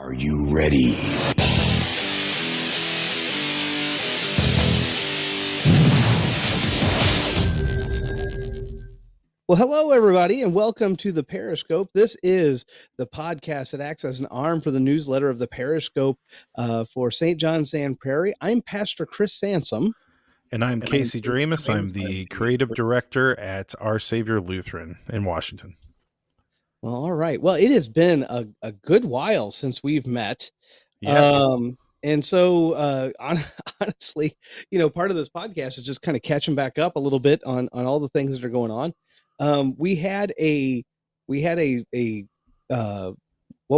Are you ready? Well, hello, everybody, and welcome to the Parishscope. This is the podcast that acts as an arm for the newsletter of the Parishscope for St. John Sand Prairie. I'm Pastor Chris Sansom. And I'm Casey Dramus. I'm the creative director at Our Savior Lutheran in Washington. Well, all right. Well, it has been a good while since we've met. Yes. And so, honestly, part of this podcast is just kind of catching back up a little bit on all the things that are going on. We had a what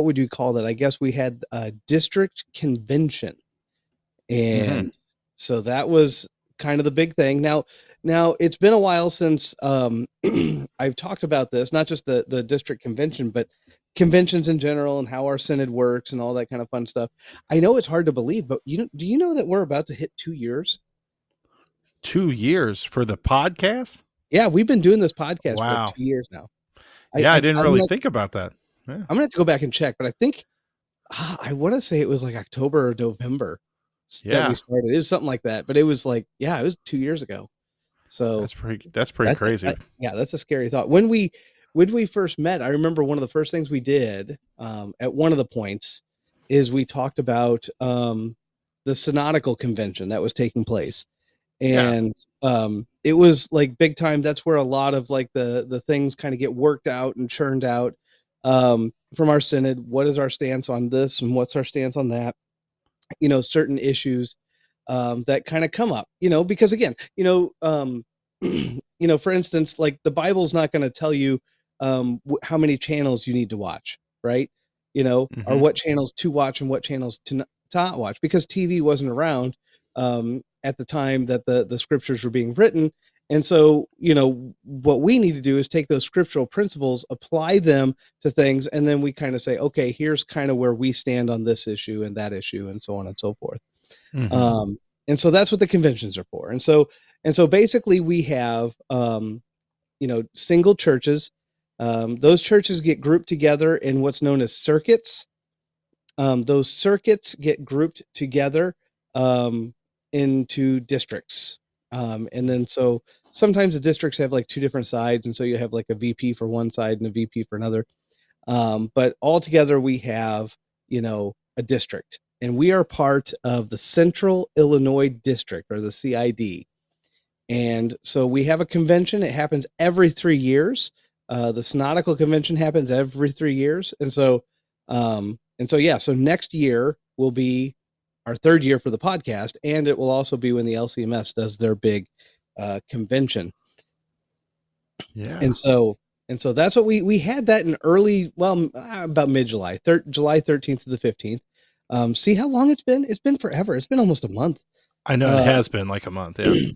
would you call that? I guess we had a district convention, and so that was kind of the big thing. Now it's been a while since I've talked about this, not just the district convention, but conventions in general and how our synod works and all that kind of fun stuff. I know it's hard to believe, but do you know that we're about to hit 2 years? 2 years for the podcast? Yeah, we've been doing this podcast for Wow. like 2 years now. I didn't really think about that. Yeah. I'm gonna have to go back and check, but I think I want to say it was like October or November that we started. It was something like that, but it was like, it was 2 years ago. So that's pretty crazy. That's a scary thought. When we first met, I remember one of the first things we did at one of the points is we talked about the synodical convention that was taking place. And it was like big time. That's where a lot of like the things kind of get worked out and churned out from our synod. What is our stance on this and what's our stance on that? Certain issues that kind of come up, because again, for instance, like the Bible's not going to tell you how many channels you need to watch, right? Or what channels to watch and what channels to not watch, because TV wasn't around at the time that the scriptures were being written. And so, what we need to do is take those scriptural principles, apply them to things, and then we kind of say, okay, here's kind of where we stand on this issue and that issue and so on and so forth. And so that's what the conventions are for. And so basically we have, single churches. Those churches get grouped together in what's known as circuits. Those circuits get grouped together into districts. And then so sometimes the districts have like two different sides. And so you have like a VP for one side and a VP for another. But altogether we have, a district, and we are part of the Central Illinois District, or the CID. And so we have a convention. It happens every 3 years. The synodical convention happens every 3 years. And so next year will be our third year for the podcast, and it will also be when the LCMS does their big convention. Yeah. And so that's what we had that in early, about mid-July, July 13th to the 15th. See how long it's been? It's been forever. It's been almost a month. I know it has been like a month. Yeah.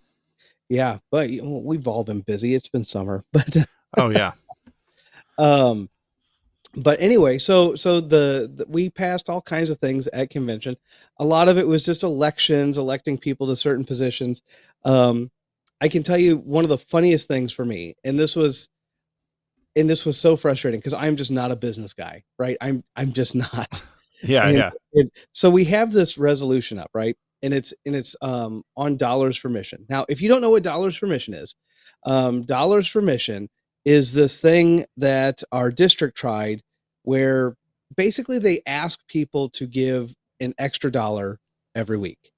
Yeah, but we've all been busy. It's been summer, but oh yeah. But anyway, so we passed all kinds of things at convention. A lot of it was just electing people to certain positions. I can tell you one of the funniest things for me, and this was so frustrating because I'm just not a business guy, right? I'm just not. Yeah. So we have this resolution up, right? And it's on Dollars for Mission. Now, if you don't know what Dollars for Mission is, Dollars for Mission is this thing that our district tried, where basically they ask people to give an extra $1 every week.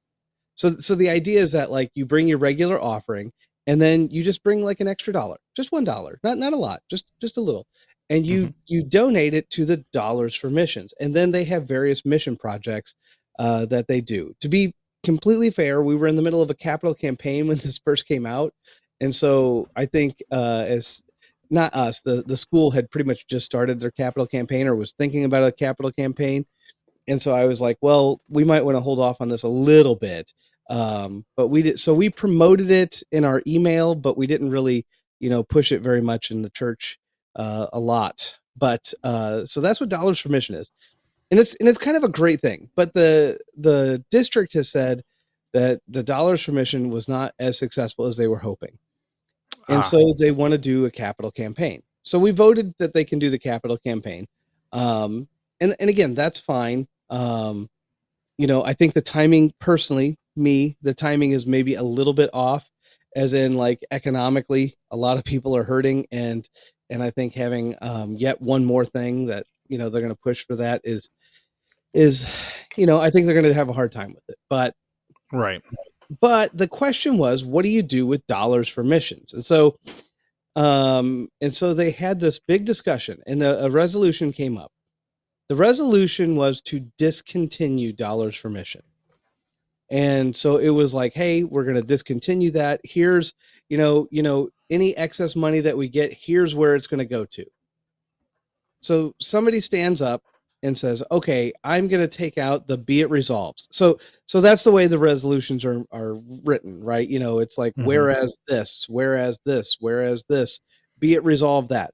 So the idea is that like you bring your regular offering, and then you just bring like an extra $1, just $1, not a lot, just a little, and you donate it to the Dollars for Missions. And then they have various mission projects that they do. To be completely fair, we were in the middle of a capital campaign when this first came out, and so I think as not us, the school had pretty much just started their capital campaign, or was thinking about a capital campaign. And so I was like, well, we might want to hold off on this a little bit. But we did. So we promoted it in our email, but we didn't really, push it very much in the church a lot. But so that's what Dollars for Mission is. And it's kind of a great thing. But the district has said that the Dollars for Mission was not as successful as they were hoping. And so they want to do a capital campaign. So we voted that they can do the capital campaign. And again, that's fine. Um, I think the timing, personally, the timing is maybe a little bit off, as in like economically, a lot of people are hurting, and I think having yet one more thing that they're going to push for that is I think they're going to have a hard time with it. Right. But the question was, what do you do with dollars for missions? And so they had this big discussion, and a resolution came up. The resolution was to discontinue dollars for mission. And so it was like, hey, we're going to discontinue that. Here's, any excess money that we get, here's where it's going to go to. So somebody stands up and says, okay, I'm going to take out the be it resolves. So that's the way the resolutions are written, right? It's like, whereas this, be it resolved that.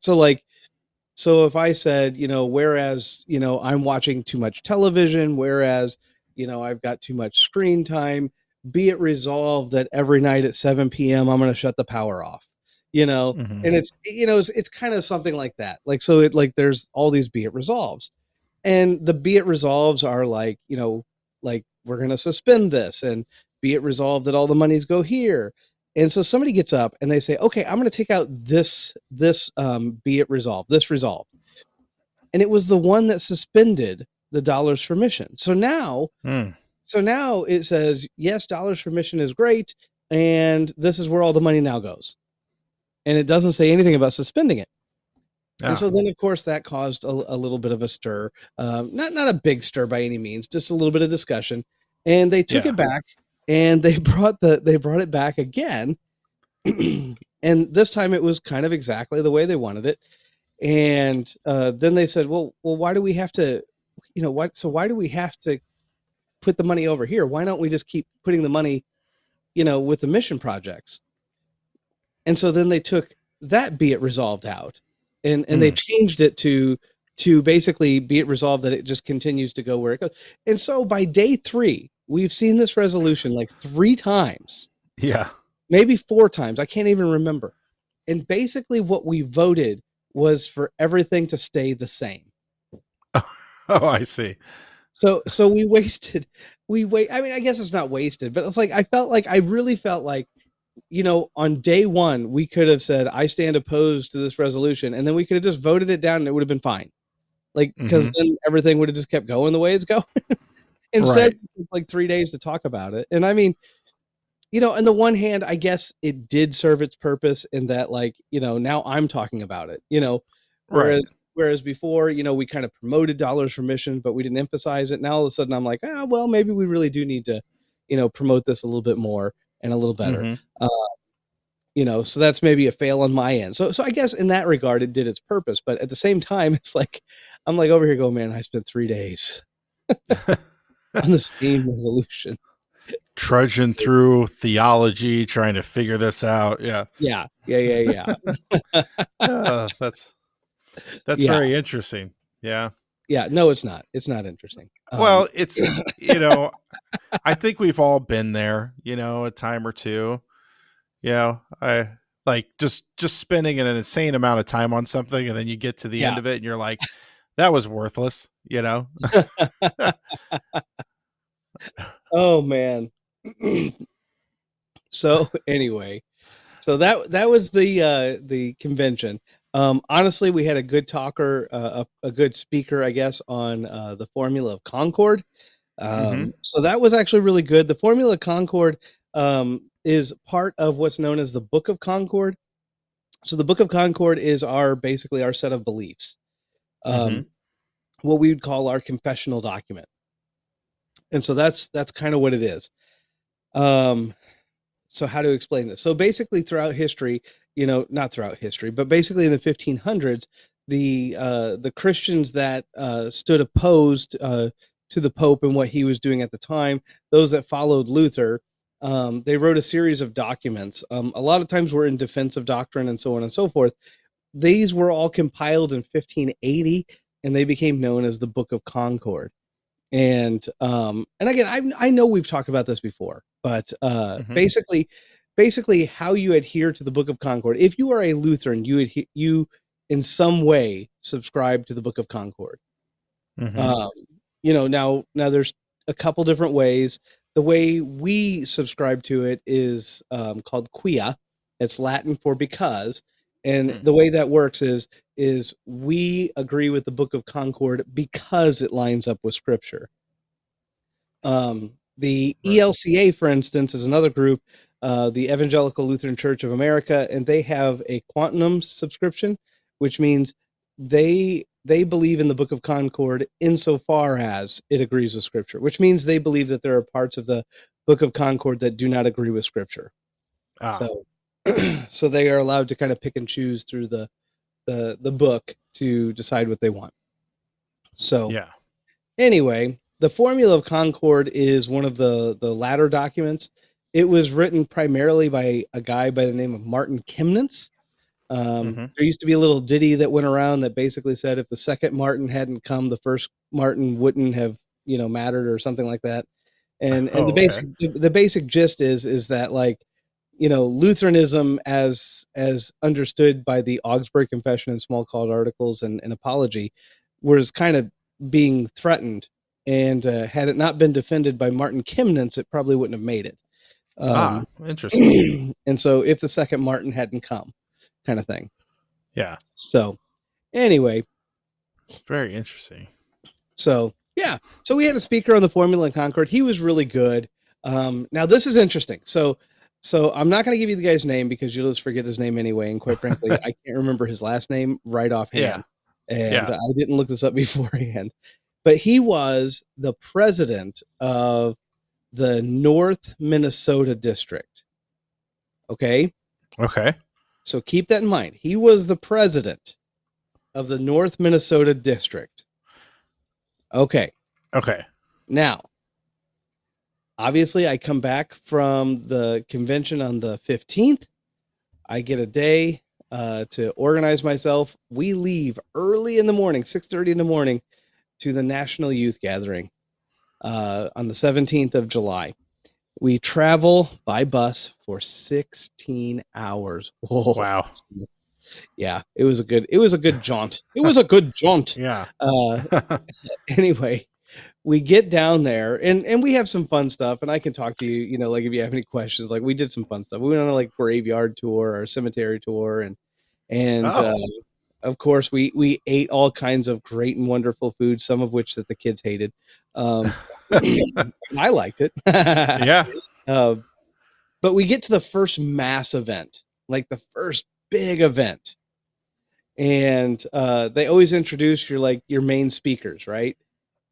So if I said, whereas, I'm watching too much television, whereas, I've got too much screen time, be it resolved that every night at 7 p.m. I'm going to shut the power off, and it's kind of something like that. Like, so there's all these be it resolves, and the be it resolves are like, like we're going to suspend this, and be it resolved that all the monies go here. And so somebody gets up and they say, okay, I'm going to take out this be it resolved, this resolve. And it was the one that suspended the dollars for mission. So now it says, yes, dollars for mission is great, and this is where all the money now goes. And it doesn't say anything about suspending it. And so then, of course, that caused a little bit of a stir, not a big stir by any means, just a little bit of discussion. And they took it back, and they brought it back again. And this time it was kind of exactly the way they wanted it. And then they said, well, why do we have to, why do we have to put the money over here? Why don't we just keep putting the money, with the mission projects? And so then they took that be it resolved out, and they changed it to basically be it resolved that it just continues to go where it goes. And so by day 3, we've seen this resolution like 3 times. Yeah. Maybe 4 times. I can't even remember. And basically what we voted was for everything to stay the same. Oh, I see. So we I mean, I guess it's not wasted, but it's like, I really felt like, on day 1, we could have said, I stand opposed to this resolution. And then we could have just voted it down and it would have been fine. Like, because then everything would have just kept going the way it's going. Instead, like 3 days to talk about it. And I mean, on the one hand, I guess it did serve its purpose in that, like, now I'm talking about it, whereas before, we kind of promoted dollars for mission, but we didn't emphasize it. Now all of a sudden I'm like, well, maybe we really do need to, promote this a little bit more and a little better. So that's maybe a fail on my end. So I guess in that regard, it did its purpose, but at the same time, it's like, I'm like over here going, man, I spent 3 days on the same resolution. Trudging through theology, trying to figure this out. Yeah. That's very interesting. Yeah. Yeah. No, it's not. It's not interesting. Well, it's, I think we've all been there, a time or two. I like just spending an insane amount of time on something, and then you get to the end of it and you're like, that was worthless, Oh man. So anyway, so that was the convention. Honestly, we had a good talker, a good speaker, I guess, on the Formula of Concord. So that was actually really good. The Formula of Concord is part of what's known as the Book of Concord. So the Book of Concord is basically our set of beliefs, what we would call our confessional document. And so that's kind of what it is. So how to explain this? So basically throughout history, not throughout history, but basically in the 1500s, the Christians that stood opposed to the Pope and what he was doing at the time, those that followed Luther, they wrote a series of documents. A lot of times were in defense of doctrine and so on and so forth. These were all compiled in 1580, and they became known as the Book of Concord. And again, I know we've talked about this before, but basically how you adhere to the Book of Concord. If you are a Lutheran, you in some way subscribe to the Book of Concord. now there's a couple different ways. The way we subscribe to it is called quia. It's Latin for because, and Hmm. the way that works is we agree with the Book of Concord because it lines up with Scripture. The Right. ELCA, for instance, is another group, the Evangelical Lutheran Church of America, and they have a quantum subscription, which means they believe in the Book of Concord insofar as it agrees with Scripture, which means they believe that there are parts of the Book of Concord that do not agree with Scripture. Ah, So, so they are allowed to kind of pick and choose through the book to decide what they want. So, yeah. anyway, the Formula of Concord is one of the latter documents. It was written primarily by a guy by the name of Martin Chemnitz. Hmm. There used to be a little ditty that went around that basically said if the second Martin hadn't come, the first Martin wouldn't have mattered or something like that. And Oh, okay. the basic gist is that, like, Lutheranism as understood by the Augsburg Confession and Small Called Articles and Apology was kind of being threatened, and had it not been defended by Martin Chemnitz, it probably wouldn't have made it. Ah, interesting. And so, if the second Martin hadn't come, kind of thing. Yeah. So, anyway, Very interesting. so yeah, so we had a speaker on the Formula in Concord. He was really good. Now this is interesting. So I'm not going to give you the guy's name because you'll just forget his name anyway. And quite frankly, I can't remember his last name right Yeah. offhand. And Yeah. I didn't look this up beforehand. But he was the president of the North Minnesota district. Okay. Okay. So keep that in mind. He was the president of the North Minnesota district. Okay. Okay. Now, obviously, I come back from the convention on the 15th. I get a day to organize myself. We leave early in the morning, 6:30 in the morning, to the National Youth Gathering on the 17th of July. We travel by bus for 16 hours. Whoa. Wow. Yeah, it was a good jaunt. It was a good jaunt. Yeah. Uh, anyway, we get down there and we have some fun stuff, and I can talk to you, like if you have any questions. Like, we did some fun stuff. We went on a like graveyard tour or cemetery tour, and Oh. of course we ate all kinds of great and wonderful food, some of which that the kids hated. I liked it. Yeah. uh, but we get to the first mass event, like the first big event, and they always introduce your main speakers, right?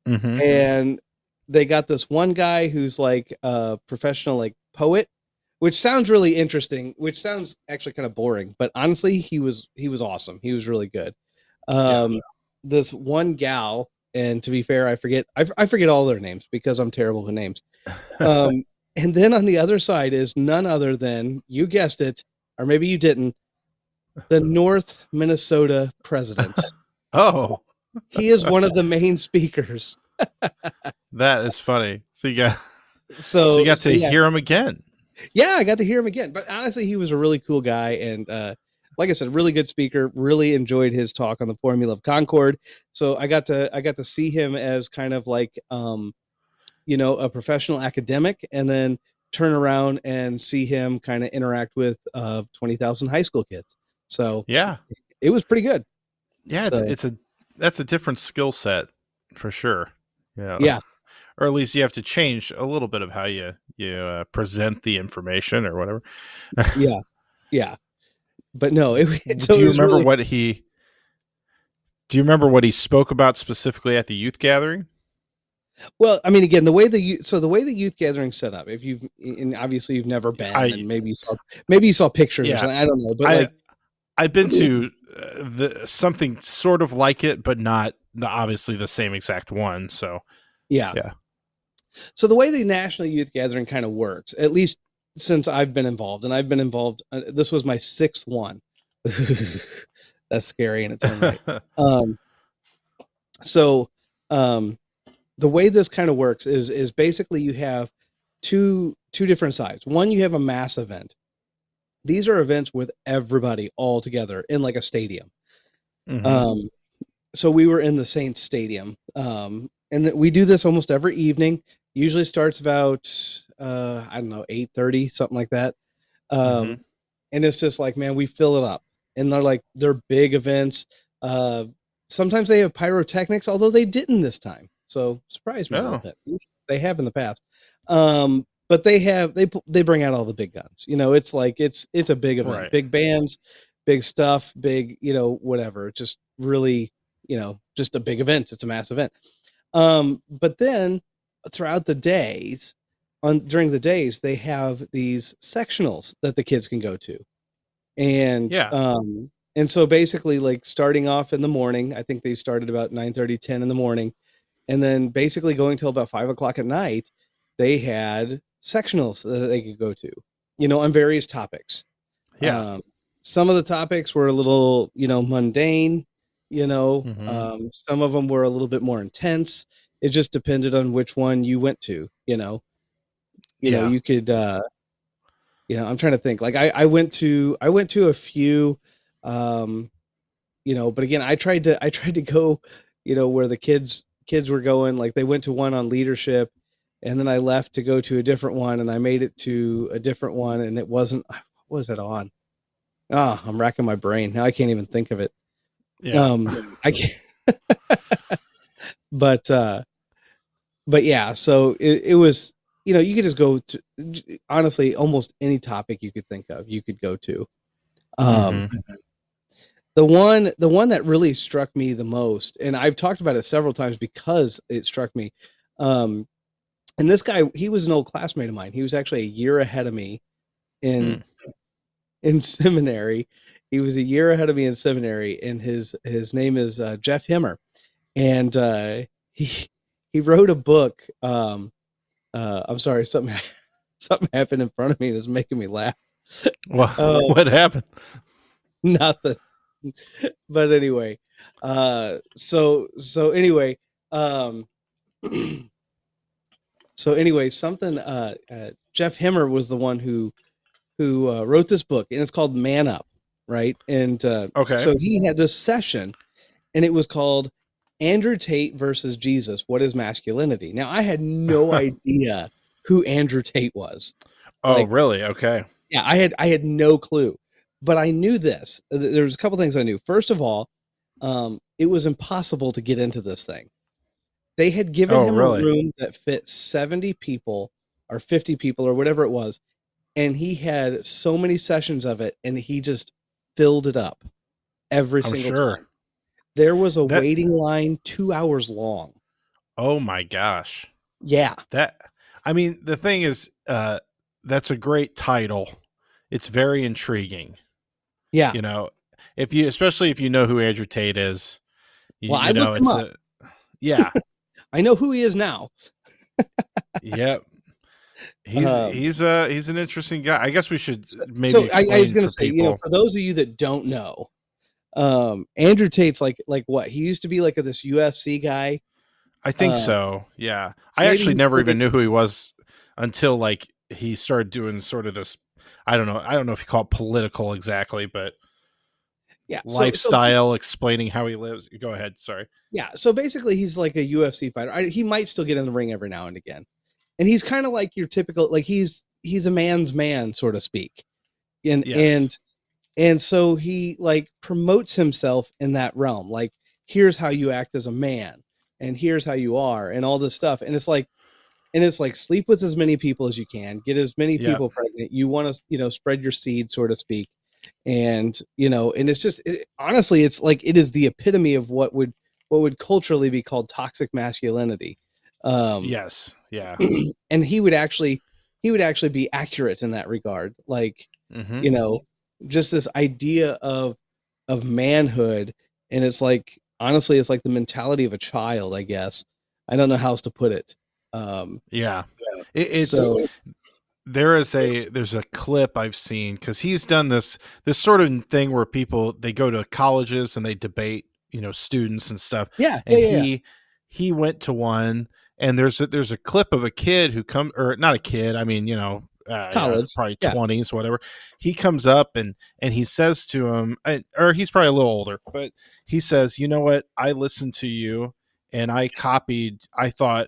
Hmm. And they got this one guy who's like a professional like poet, which sounds really interesting, which sounds actually kind of boring, but honestly he was awesome. He was really good. Yeah. This one gal, and to be fair, I forget all their names because I'm terrible with names. And then on the other side is none other than, you guessed it, or maybe you didn't, the North Minnesota president. Oh, He is one of the main speakers. that is funny. So you So got so to yeah, hear him again. yeah, I got to hear him again. But honestly, he was a really cool guy, and like I said, really good speaker. Really enjoyed his talk on the Formula of Concord. So I got to see him as kind of like a professional academic, and then turn around and see him kind of interact with 20,000 high school kids. So Yeah. it was pretty good. Yeah. So That's a different skill set for sure. Yeah. yeah, Or at least you have to change a little bit of how you present the information or whatever. yeah, yeah. But no, so Do it you was remember really what he? Do you remember what he spoke about specifically at the youth gathering? well. I mean, again, the way the youth gathering set up. If you've and obviously you've never been, I and maybe you saw pictures or Yeah, something. I don't know, but I like I've been to something sort of like it, but not obviously the same exact one. So yeah. yeah. So the way the National Youth Gathering kind of works, at least since I've been involved, and I've been involved. This was my sixth one. That's scary in its own right. Um, so um, the way this kind of works is basically you have two different sides. One, you have a mass event. These are events with everybody all together in like a stadium. Hmm. Um, so we were in the Saints Stadium. and we do this almost every evening. Usually starts about I don't know, 8:30, something like that. Mm-hmm. Um, and it's just like, man, we fill it up, and they're big events. Uh, Sometimes they have pyrotechnics, although they didn't this time, so surprised me a little Oh, bit. They have in the past, but they bring out all the big guns. It's like it's a big event, right. big bands, big stuff, big whatever. Just really just a big event. It's a mass event. But then throughout the days, during the days, they have these sectionals that the kids can go to. And Yeah. and so basically, like, starting off in the morning, I think they started about 9:30, 10 in the morning, and then basically going till about 5 o'clock at night, they had sectionals that they could go to, on various topics. Yeah. Some of the topics were a little, mundane, Mm-hmm. some of them were a little bit more intense. It just depended on which one you went to. Yeah. You could I'm trying to think. Like, I went to a few, um, but again, I tried to go, where the kids were going. Like, they went to one on leadership, and then I left to go to a different one, and I made it to a different one, and it wasn't. What was it on? Ah, I'm racking my brain now. I can't even think of it. Yeah. I can't. But but yeah, so it was. You could just go to, honestly, almost any topic you could think of, you could go to. Um, Mm-hmm. the one that really struck me the most, and I've talked about it several times because it struck me. Um, and this guy, he was an old classmate of mine. He was actually a year ahead of me in Hmm. in seminary. He was a year ahead of me in seminary, and his name is Jeff Himmer, and he he wrote a book. I'm sorry, something something happened in front of me that's making me laugh. Well, Oh, what happened? nothing. But anyway, so anyway, um, something. Jeff Himmer was the one who wrote this book, and it's called Man Up, right? And Okay. so he had this session, and it was called Andrew Tate versus Jesus. What is masculinity? Now, I had no idea who Andrew Tate was. Oh, Like, really? Okay. yeah, I had no clue, but I knew this. There was a couple things I knew. First of all, it was impossible to get into this thing. They had given Oh, him a really? room that fit 70 people or 50 people or whatever it was, and he had so many sessions of it, and he just filled it up every I'm single sure. time. There was a That waiting line 2 hours long. oh my gosh. Yeah, That I mean, the thing is, that's a great title. It's very intriguing. yeah. You know, if you especially if you know who Andrew Tate is, Well, I you know, looked him it's up. a yeah. I know who he is now. Yep. Um, He's an interesting guy. I guess we should maybe so I was explain gonna for say, people. for those of you that don't know, Andrew Tate's like what? He used to be like this UFC guy. I think Um, so. Yeah. I Maybe actually he never still even gets. knew who he was until like he started doing sort of this I don't know. I don't know if you call it political exactly, but Yeah. lifestyle explaining how he lives. Go ahead. Sorry. Yeah. So basically, he's like a UFC fighter. He might still get in the ring every now and again, and he's kind of like your typical, like, he's a man's man, so to speak. And Yes. and and so he, like, promotes himself in that realm. Like, here's how you act as a man, and here's how you are, and all this stuff. And it's like sleep with as many people as you can, get as many Yep. people pregnant. You want to, spread your seed, so to speak. And and it's just, honestly, it's like it is the epitome of what would culturally be called toxic masculinity. um Yes. Yeah. and he would actually be accurate in that regard. Like, Hmm. you know just this idea of manhood. And it's like, honestly, it's like the mentality of a child, I guess. I don't know how else to put it. um Yeah. It's so there's a clip I've seen because he's done this sort of thing where people they go to colleges and they debate students and stuff, yeah, yeah, and yeah, yeah. he went to one, and there's a clip of a kid who come or not a kid, I mean College, probably yeah. 20s whatever. He comes up and he says to him, or he's probably a little older, but he says, you know what, I listened to you and I thought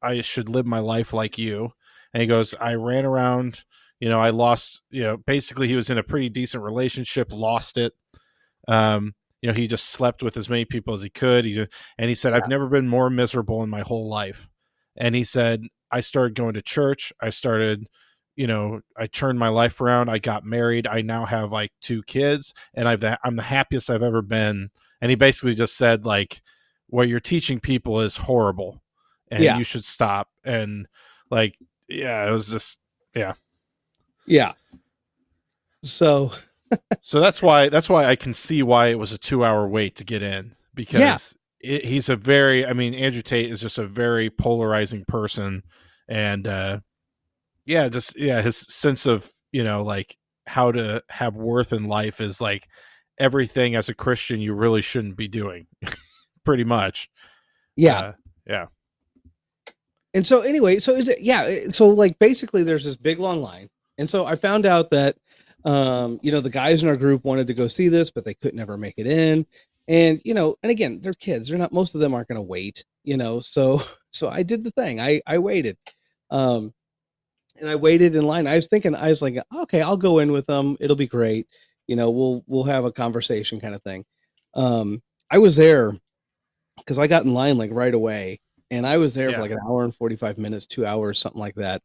I should live my life like you. And he goes, I ran around, I lost, basically he was in a pretty decent relationship, lost it. He just slept with as many people as he could. And he said, I've never been more miserable in my whole life. And he said, I started going to church. I turned my life around. I got married. I now have like 2 kids, and I'm the happiest I've ever been. And he basically just said, like, what you're teaching people is horrible and Yeah. you should stop. And like, yeah, it was just, yeah. Yeah. So So that's why I can see why it was a 2-hour wait to get in, yeah, because Andrew Tate is just a very polarizing person. And his sense of, like, how to have worth in life is like everything as a Christian you really shouldn't be doing. Pretty much. yeah. uh yeah. And so anyway, so is it, yeah, so like basically there's this big long line. And so I found out that the guys in our group wanted to go see this, but they couldn't ever make it in. And and again, they're kids. They're not, most of them aren't going to wait, so so I did the thing. I waited. Um and I waited in line. I was like, okay, I'll go in with them. It'll be great. We'll have a conversation kind of thing. I was there because I got in line like right away, and I was there for Yeah. like an hour and 45 minutes, 2 hours, something like that.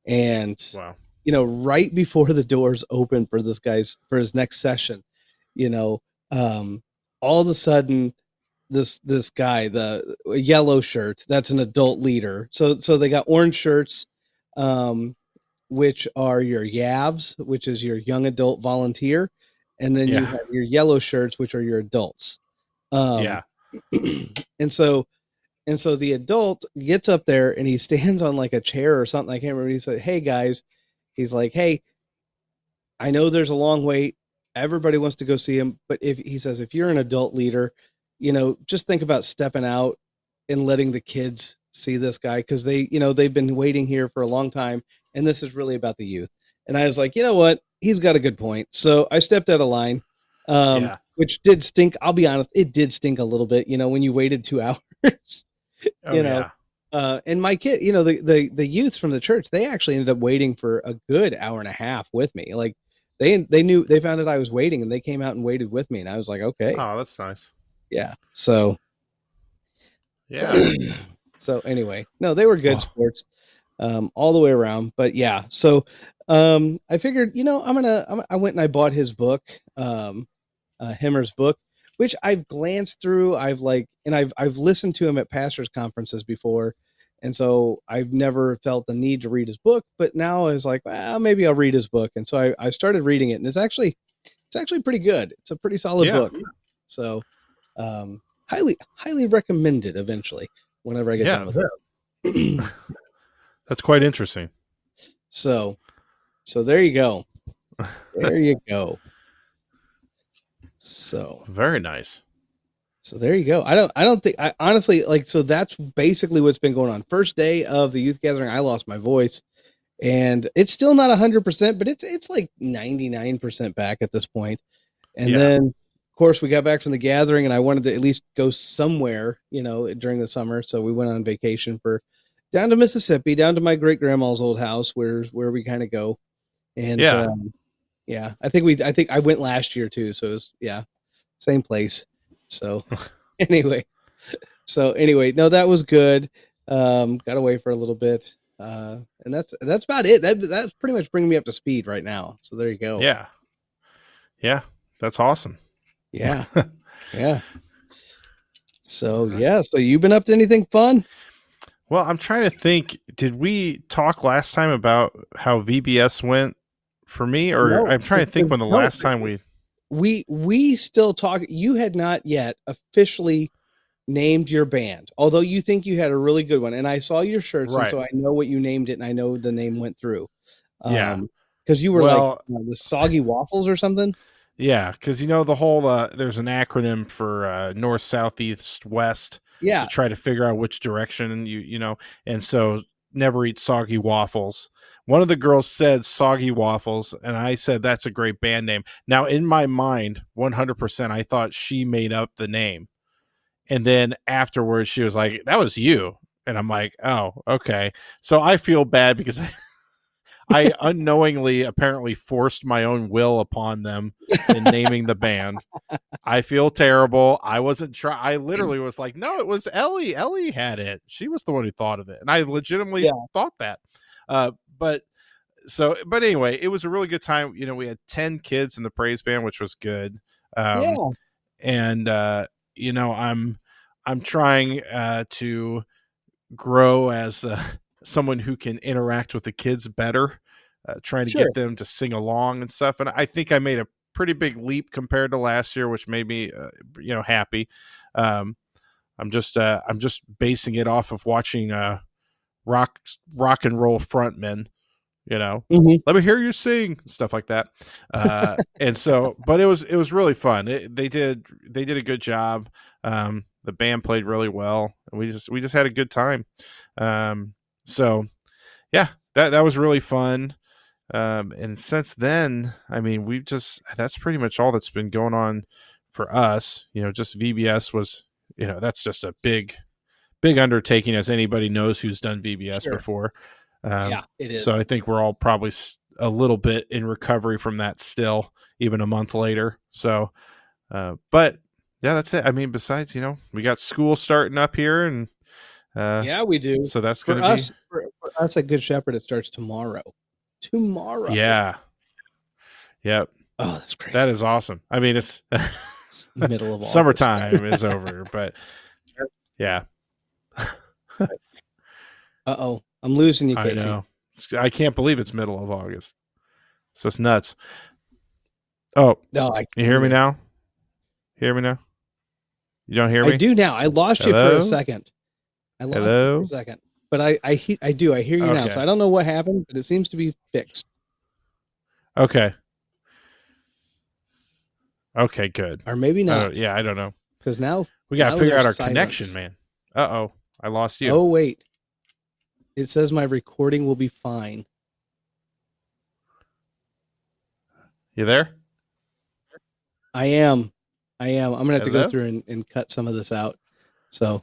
And Wow. right before the doors open for his next session, you know, all of a sudden this guy, the yellow shirt, that's an adult leader. So they got orange shirts, which are your YAVs, which is your young adult volunteer, and then you Yeah. have your yellow shirts, which are your adults. Um, Yeah. and so the adult gets up there and he stands on like a chair or something. I can't remember. He said, "Hey guys," he's like, "Hey, I know there's a long wait. Everybody wants to go see him, but if you're an adult leader, just think about stepping out and letting the kids see this guy, because they've been waiting here for a long time, and this is really about the youth." And I was like, you know what? He's got a good point. So I stepped out of line, Yeah. which did stink. I'll be honest, it did stink a little bit, when you waited 2 hours. Oh you know, yeah. and my kid, the youths from the church, they actually ended up waiting for a good hour and a half with me. Like they found out I was waiting, and they came out and waited with me, and I was like, okay, Oh, that's nice. yeah. So Yeah. so anyway, no, they were good Well, sports, all the way around. But yeah, so I figured, I went and I bought his book, Himmer's book, which I've glanced through. I've listened to him at pastors conferences before, and so I've never felt the need to read his book. But now I was like, well, maybe I'll read his book, and so I started reading it, and it's actually pretty good. It's a pretty solid yeah. book. So highly recommended. Eventually, whenever I get Yeah. done with it. That's quite interesting. So there you go. There you go. So Very nice. there you go. I don't think, I honestly, like, so that's basically what's been going on. First day of the youth gathering, I lost my voice, and it's still not 100%, but it's like 99% back at this point. And Yeah. then of course we got back from the gathering, and I wanted to at least go somewhere, during the summer. So we went on vacation down to Mississippi, down to my great grandma's old house, where we kind of go. And Yeah. yeah, I think I went last year too. So it was, yeah, same place. So anyway, no, that was good. Got away for a little bit. And that's about it. That's pretty much bringing me up to speed right now. So there you go. Yeah. Yeah. That's awesome. Yeah. Yeah. So yeah, so you've been up to anything fun? Well, I'm trying to think. Did we talk last time about how VBS went for me? Or No, I'm trying to think when the no, last time we. we still talk. You had not yet officially named your band, although you think you had a really good one, and I saw your shirts, and Right. so I know what you named it, and I know the name went through. Yeah. Because you were like, Well, the soggy waffles or something. yeah, because the whole there's an acronym for north, south, east, west, to Yeah, try to figure out which direction and so never eat soggy waffles. One of the girls said soggy waffles, and I said that's a great band name. Now in my mind, 100%, I thought she made up the name, And then afterwards, she was like, "That was you." And I'm like, "Oh, okay." So I feel bad because I unknowingly apparently forced my own will upon them in naming the band. I feel terrible. I wasn't trying. I literally was like, "No, it was Ellie. Ellie had it. She was the one who thought of it." And I legitimately Yeah. thought that. But but anyway, it was a really good time. We had 10 kids in the praise band, which was good. Um, Yeah. and I'm trying to grow as someone who can interact with the kids better, trying to Sure. get them to sing along and stuff. And I think I made a pretty big leap compared to last year, which made me happy. um, I'm just basing it off of watching rock and roll frontmen, Mhm. let me hear you sing, stuff like that. And so, but it was really fun. They did a good job. The band played really well. We just had a good time. So yeah, that was really fun. And since then, I mean, that's pretty much all that's been going on for us. Just VBS was, that's just a big undertaking, as anybody knows who's done VBS Sure. before. Yeah, it is. So I think we're all probably a little bit in recovery from that still, even a month later. So, but yeah, that's it. I mean, besides, we got school starting up here, and Yeah, we do. so that's going For to be, us, for us at Good Shepherd, it starts tomorrow. Tomorrow. yeah, yeah, Oh, that's that crazy. is awesome. I mean, it's It's middle of August. summertime is over, but yeah, Uh-oh. I'm losing you, I Casey. know. I can't believe it's middle of August. So it's nuts. Oh, No, I you can't hear me either. now? Hear me now? You don't hear I me? do now. I lost you for a Hello? second. I lost you for a Hello? second. But I do. I hear you now. So Okay. I don't know what happened, but it seems to be fixed. Okay. Okay, good. Or maybe not. I don't know. Because now We got to figure out there's our connection, silence. man. Uh-oh. I lost you. Oh, wait. It says my recording will be fine. You there? I am. I'm gonna have to go Hello? through and cut some of this out. So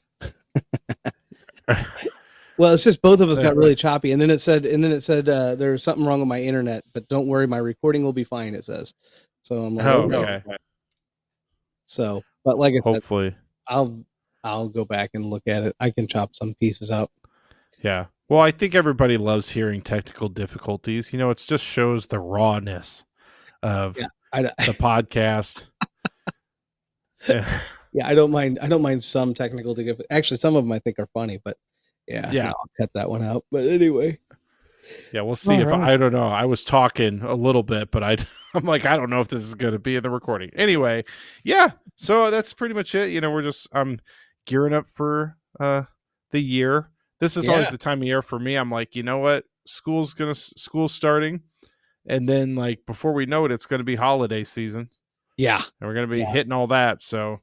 well, it's just both of us got really choppy, and then it said there's something wrong with my internet, but don't worry, my recording will be fine. It says. So I'm like, Oh, okay. okay. So, but like I said, Hopefully. I'll go back and look at it. I can chop some pieces out. Yeah. Well, I think everybody loves hearing technical difficulties. It just shows the rawness of Yeah, the podcast. Yeah. yeah, I don't mind. I don't mind some technical difficulties. Actually, some of them I think are funny, but yeah, Yeah. no, I'll cut that one out. But anyway, Yeah, we'll see. all If right. I don't know. I was talking a little bit, but I'm like, I don't know if this is going to be in the recording. Anyway, yeah. So that's pretty much it. I'm gearing up for the year. This is always Yeah, the time of year for me. I'm like, you know what? School's starting, and then like before we know it, it's going to be holiday season, yeah, and we're going to be yeah. hitting all that. So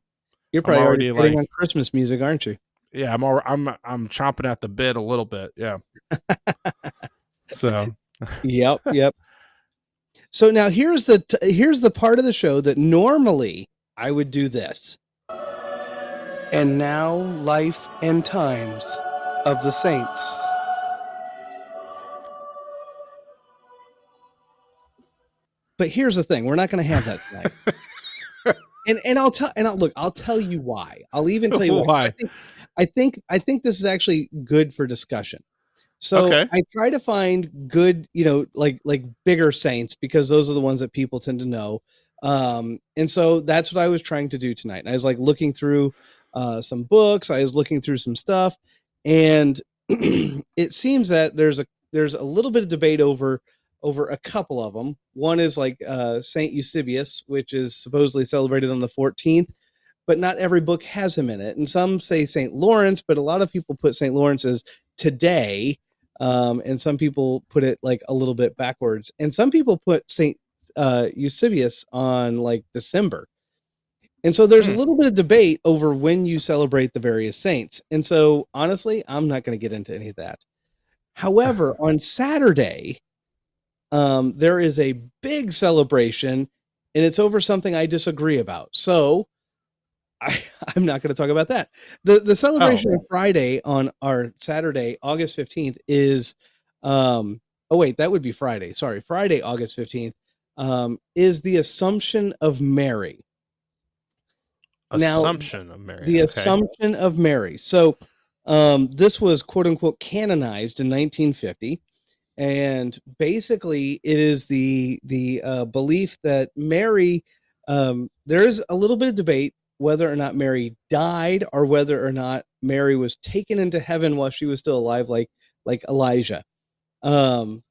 You're I'm probably already already hitting like, on Christmas music, aren't you? yeah, I'm chomping at the bit a little bit. Yeah. So Yep, yep. So now here's the part of the show that normally I would do this. And now, life and times of the saints. But here's the thing: we're not going to have that tonight. I'll tell you why. I'll even tell you why. why? I think this is actually good for discussion. So Okay. I try to find good, like bigger saints, because those are the ones that people tend to know. And so that's what I was trying to do tonight. And I was like looking through some books. I was looking through some stuff, and it seems that there's a little bit of debate over a couple of them. One is like Saint Eusebius, which is supposedly celebrated on the 14th, but not every book has him in it. And some say Saint Lawrence, but a lot of people put Saint Lawrence as today. And some people put it like a little bit backwards. And some people put Saint Eusebius on like December. And so there's a little bit of debate over when you celebrate the various saints. And so honestly, I'm not going to get into any of that. However, on Saturday, there is a big celebration, and it's over something I disagree about. So I'm not going to talk about that. The Oh, celebration of Friday on our Saturday, August 15th is, oh wait, that would be Friday. Sorry, Friday, August 15th, is the Assumption of Mary. Now, Assumption of Mary. the Okay. Assumption of Mary. So, this was quote unquote canonized in 1950, and basically, it is the belief that Mary. There is a little bit of debate whether or not Mary died or whether or not Mary was taken into heaven while she was still alive, like Elijah. Um,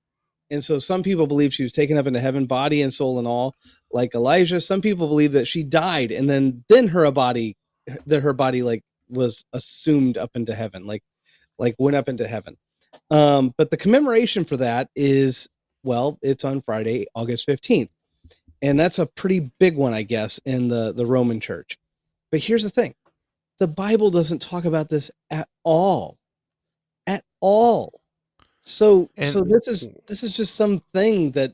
and so some people believe she was taken up into heaven, body and soul and all, like Elijah. Some people believe that she died and then her body like was assumed up into heaven, like went up into heaven. But the commemoration for that is, well, it's on Friday, August 15th. And that's a pretty big one, I guess, in the Roman Church. But here's the thing: the Bible doesn't talk about this at all. At all. So And this is just something that,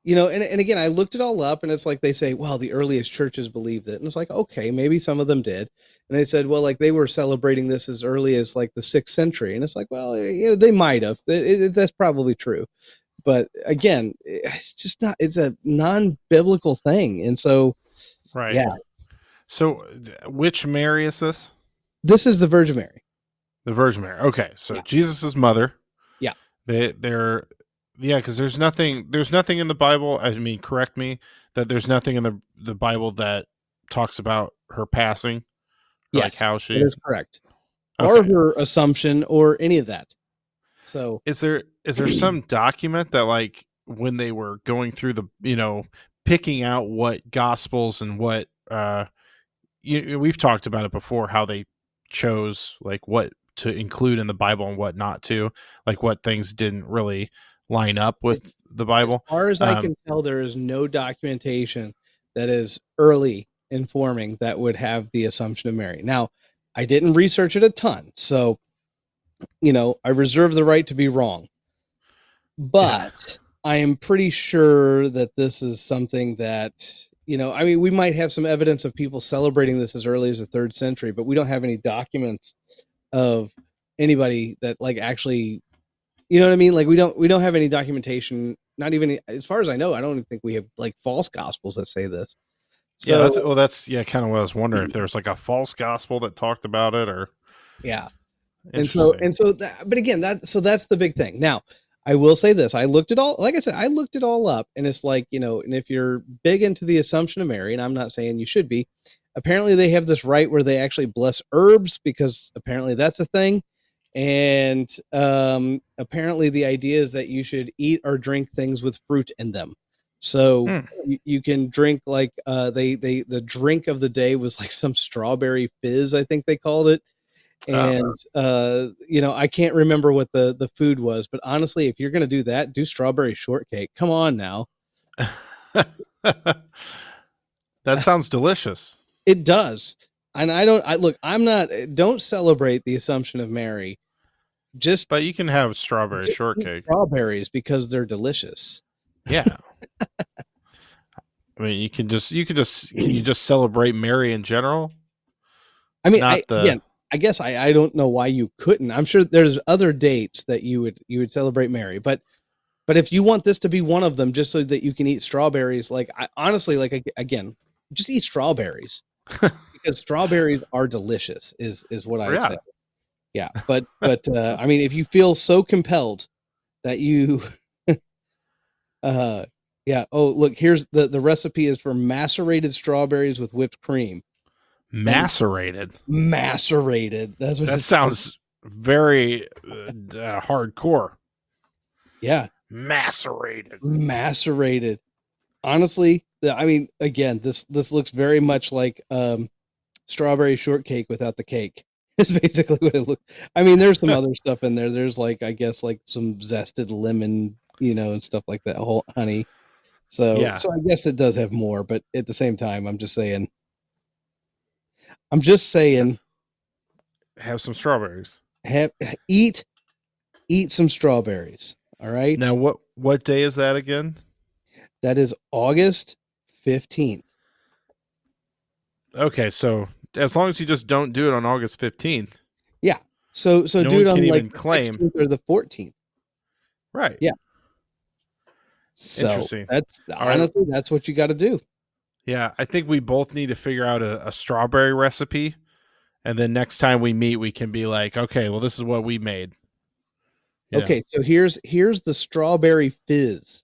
and again, I looked it all up, and it's like they say, well, the earliest churches believed it. And it's like, okay, maybe some of them did. And they said, well, like they were celebrating this as early as like the 6th century. And it's like, well, they might have. That's probably true. But again, it's just not, it's a non-biblical thing. And so, right. yeah, So, which Mary is this? this is the Virgin Mary. The Virgin Mary. Okay, so Yeah. Jesus' mother. Yeah. They're yeah, because there's nothing in the Bible. I mean, correct me that there's nothing in the Bible that talks about her passing or like Yes, how that she. is correct. Or Okay, her assumption or any of that. So, is there some document that like when they were going through the picking out what gospels and what we've talked about it before how they chose like what to include in the Bible and what not to, like what things didn't really line up as, with the as Bible. far as I Um, can tell, there is no documentation that is early informing that would have the Assumption of Mary. Now, I didn't research it a ton, so I reserve the right to be wrong. yeah, But I am pretty sure that this is something that, I mean, we might have some evidence of people celebrating this as early as the 3rd century, but we don't have any documents of anybody that like actually, you know what I mean? Like we don't have any documentation, not even as far as I know, I don't even think we have like false gospels that say this. yeah. That's So, well, that's yeah, kind of what I was wondering if there's like a false gospel that talked about it or yeah. And so interesting. and so that, but again, that's the big thing. Now, I will say this. I looked it all, like I said, I looked it all up, and it's like, and if you're big into the Assumption of Mary, and I'm not saying you should be, apparently they have this rite where they actually bless herbs because apparently that's a thing. And apparently the idea is that you should eat or drink things with fruit in them. So Hmm. you can drink like the drink of the day was like some strawberry fizz, I think they called it. Oh. And I can't remember what the food was, but honestly, if you're gonna do that, do strawberry shortcake. Come on now. That sounds delicious. It does. And I'm not, don't celebrate the Assumption of Mary. Just But you can have strawberry just eat shortcake. strawberries because they're delicious. Yeah. I mean, can you just celebrate Mary in general? I mean, Not the I guess I don't know why you couldn't. I'm sure there's other dates that you would celebrate Mary, but if you want this to be one of them, just so that you can eat strawberries, like I honestly, like again, just eat strawberries because strawberries are delicious. Is what I'd say. yeah. Yeah, but I mean, if you feel so compelled that you, uh, yeah. Oh, look, here's the recipe is for macerated strawberries with whipped cream and Macerated. macerated. That's what That it says. sounds very hardcore. Yeah, Macerated. macerated. Honestly, I mean, again, this looks very much like strawberry shortcake without the cake. Is basically what it looks. I mean, there's some other stuff in there. There's like, I guess, like some zested lemon, and stuff like that, whole honey. So Yeah. so I guess it does have more, but at the same time, I'm just saying, Have some strawberries. have eat some strawberries. All right. Now what day is that again? That is August 15th. Okay, so as long as you just don't do it on August 15th, Yeah. So no do one it can on like even the claim. 16th or the 14th. Right. Yeah. So Interesting. that's All right. honestly, that's what you got to do. Yeah, I think we both need to figure out a strawberry recipe, and then next time we meet, we can be like, okay, well, this is what we made. Okay. So here's the strawberry fizz.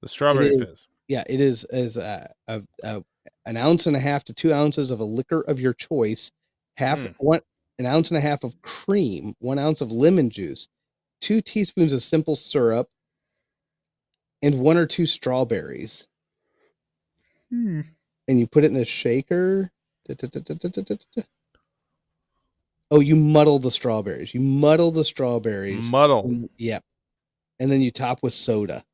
The It strawberry is, fizz. yeah, it is an ounce and a half to 2 ounces of a liquor of your choice, Mm. an ounce and a half of cream, 1 ounce of lemon juice, 2 teaspoons of simple syrup, and 1 or 2 strawberries. Hmm. And you put it in a shaker. Oh, you muddle the strawberries. You muddle the strawberries. Muddle. Yep. And then you top with soda.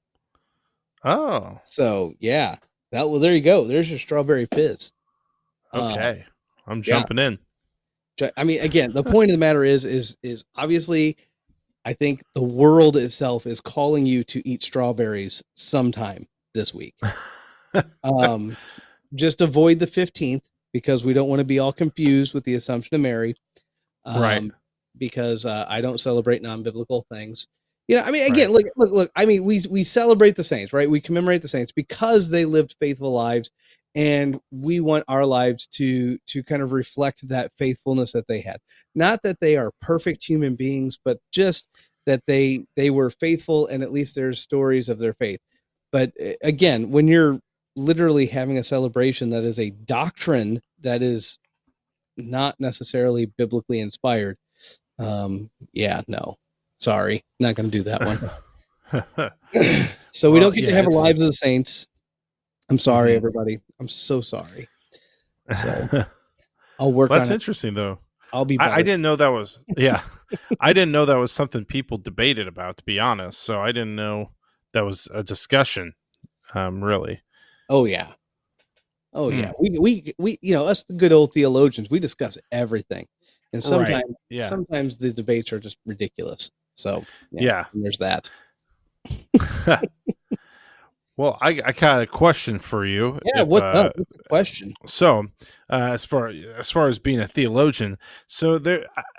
Oh, So yeah, well, there you go. There's your strawberry fizz. okay. I'm Yeah. jumping in. I mean, again, the point of the matter is obviously, I think the world itself is calling you to eat strawberries sometime this week. Um, just avoid the 15th because we don't want to be all confused with the Assumption of Mary. Right. Because I don't celebrate non-biblical things. You know, I mean, Right. again, look. I mean, we celebrate the saints, right? We commemorate the saints because they lived faithful lives, and we want our lives to kind of reflect that faithfulness that they had. Not that they are perfect human beings, but just that they were faithful, and at least there's stories of their faith. But again, when you're literally having a celebration that is a doctrine that is not necessarily biblically inspired, yeah, no, sorry, not going to do that one. So we Well, don't get to yeah, have a it's. Lives of the Saints. I'm sorry, Mhm. everybody. I'm so sorry. So Well, I'll work on that's it. interesting, though. I'll be I better. didn't know that was. Yeah, I didn't know that was something people debated about. To be honest, so I didn't know that was a discussion. Really. Oh yeah. Oh Hmm. yeah. We you know, us the good old theologians, we discuss everything. And Right. sometimes Yeah. sometimes the debates are just ridiculous. So yeah, Yeah. and there's that. Well, I got a question for you. Yeah, If what's up? What's the question? so, as far as being a theologian, so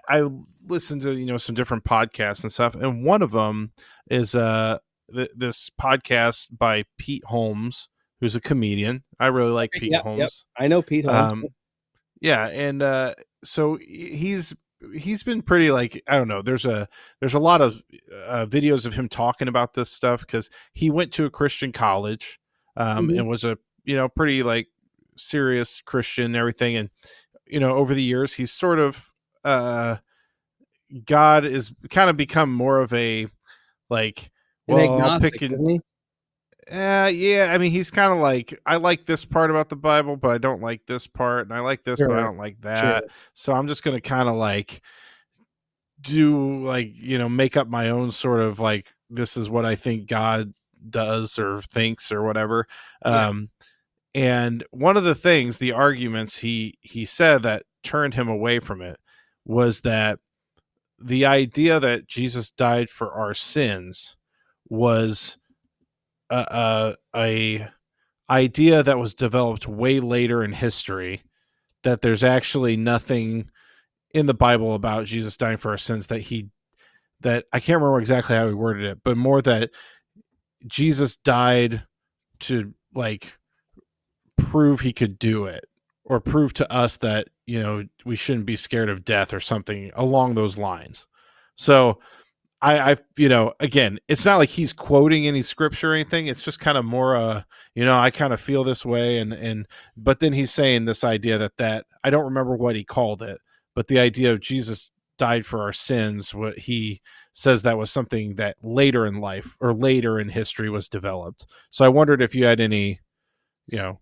I listened to some different podcasts and stuff, and one of them is this podcast by Pete Holmes, who's a comedian. I really like Okay, Pete yep. Holmes. I know Pete Holmes. Yeah, and so he's been pretty, like, I don't know. There's a lot of videos of him talking about this stuff because he went to a Christian college, Mhm. and was a pretty, like, serious Christian and everything, and over the years he's sort of uh God is kind of become more of a, like, An well, I'll pick agnostic, and isn't he? yeah, I mean, he's kind of like, I like this part about the Bible, but I don't like this part, and I like this, but I Sure. don't like Sure. that. So I'm just gonna kind of, like, do, like, make up my own sort of, like, this is what I think God does or thinks or whatever. Yeah. Um, and one of the things, the arguments he said that turned him away from it was that the idea that Jesus died for our sins was a idea that was developed way later in history, that there's actually nothing in the Bible about Jesus dying for our sins, that I can't remember exactly how he worded it, but more that Jesus died to, like, prove he could do it, or prove to us that we shouldn't be scared of death or something along those lines. So I again, it's not like he's quoting any scripture or anything. It's just kind of more, I kind of feel this way, but then he's saying this idea that I don't remember what he called it, but the idea of Jesus died for our sins. What he says, that was something that later in life or later in history was developed. So I wondered if you had any, you know,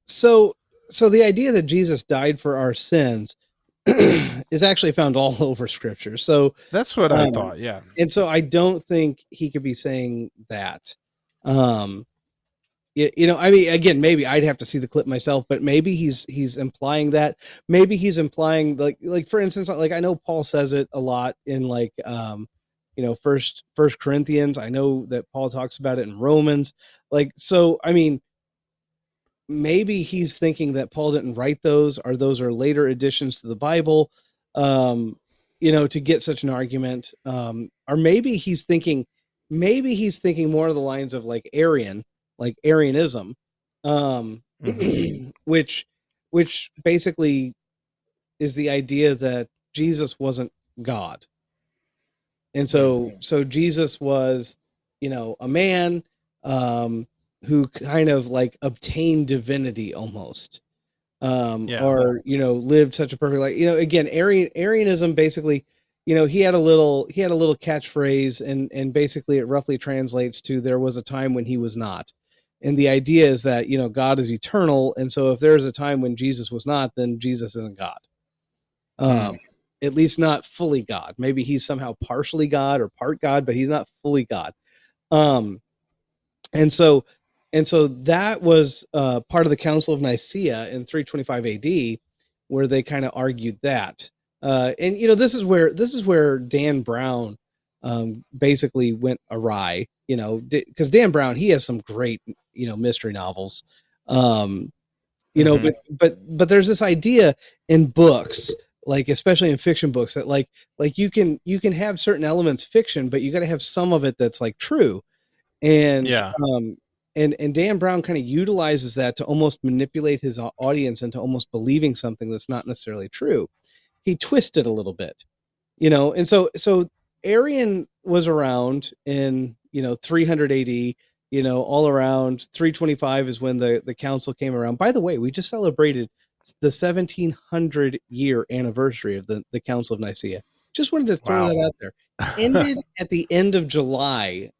So so the idea that Jesus died for our sins is actually found all over scripture. So that's what I um thought. Yeah. and so I don't think he could be saying that. Um I mean, again, maybe I'd have to see the clip myself, but maybe he's implying that. Maybe he's implying, like for instance, like I know Paul says it a lot in, like, first Corinthians. I know that Paul talks about it in Romans. Like, so I mean, maybe he's thinking that Paul didn't write those, or those are later additions to the Bible, um, to get such an argument. Or maybe he's thinking more of the lines of like Arianism, um, Hmm. which basically is the idea that Jesus wasn't God. And Mm. so Jesus was, a man, um, who kind of like obtained divinity almost, Yeah. or lived such a perfect life. Again, Arianism basically, he had a little catchphrase, and basically it roughly translates to there was a time when he was not. And the idea is that God is eternal, and so if there's a time when Jesus was not, then Jesus isn't God. Mm. Um, at least not fully God. Maybe he's somehow partially God or part God, but he's not fully God. Um, and so that was part of the Council of Nicaea in 325 AD, where they kind of argued that. And this is where Dan Brown basically went awry. Because Dan Brown, he has some great mystery novels. Um, Hmm. but there's this idea in books, like especially in fiction books, that like you can have certain elements fiction, but you got to have some of it that's like true. And Yeah. and Dan Brown kind of utilizes that to almost manipulate his audience into almost believing something that's not necessarily true. He twisted a little bit, and so Arian was around in 300 AD. All around 325 is when the council came around. By the way, we just celebrated the 1700 year anniversary of the Council of Nicaea. Just wanted to throw Wow. that out there. Ended at the end of July,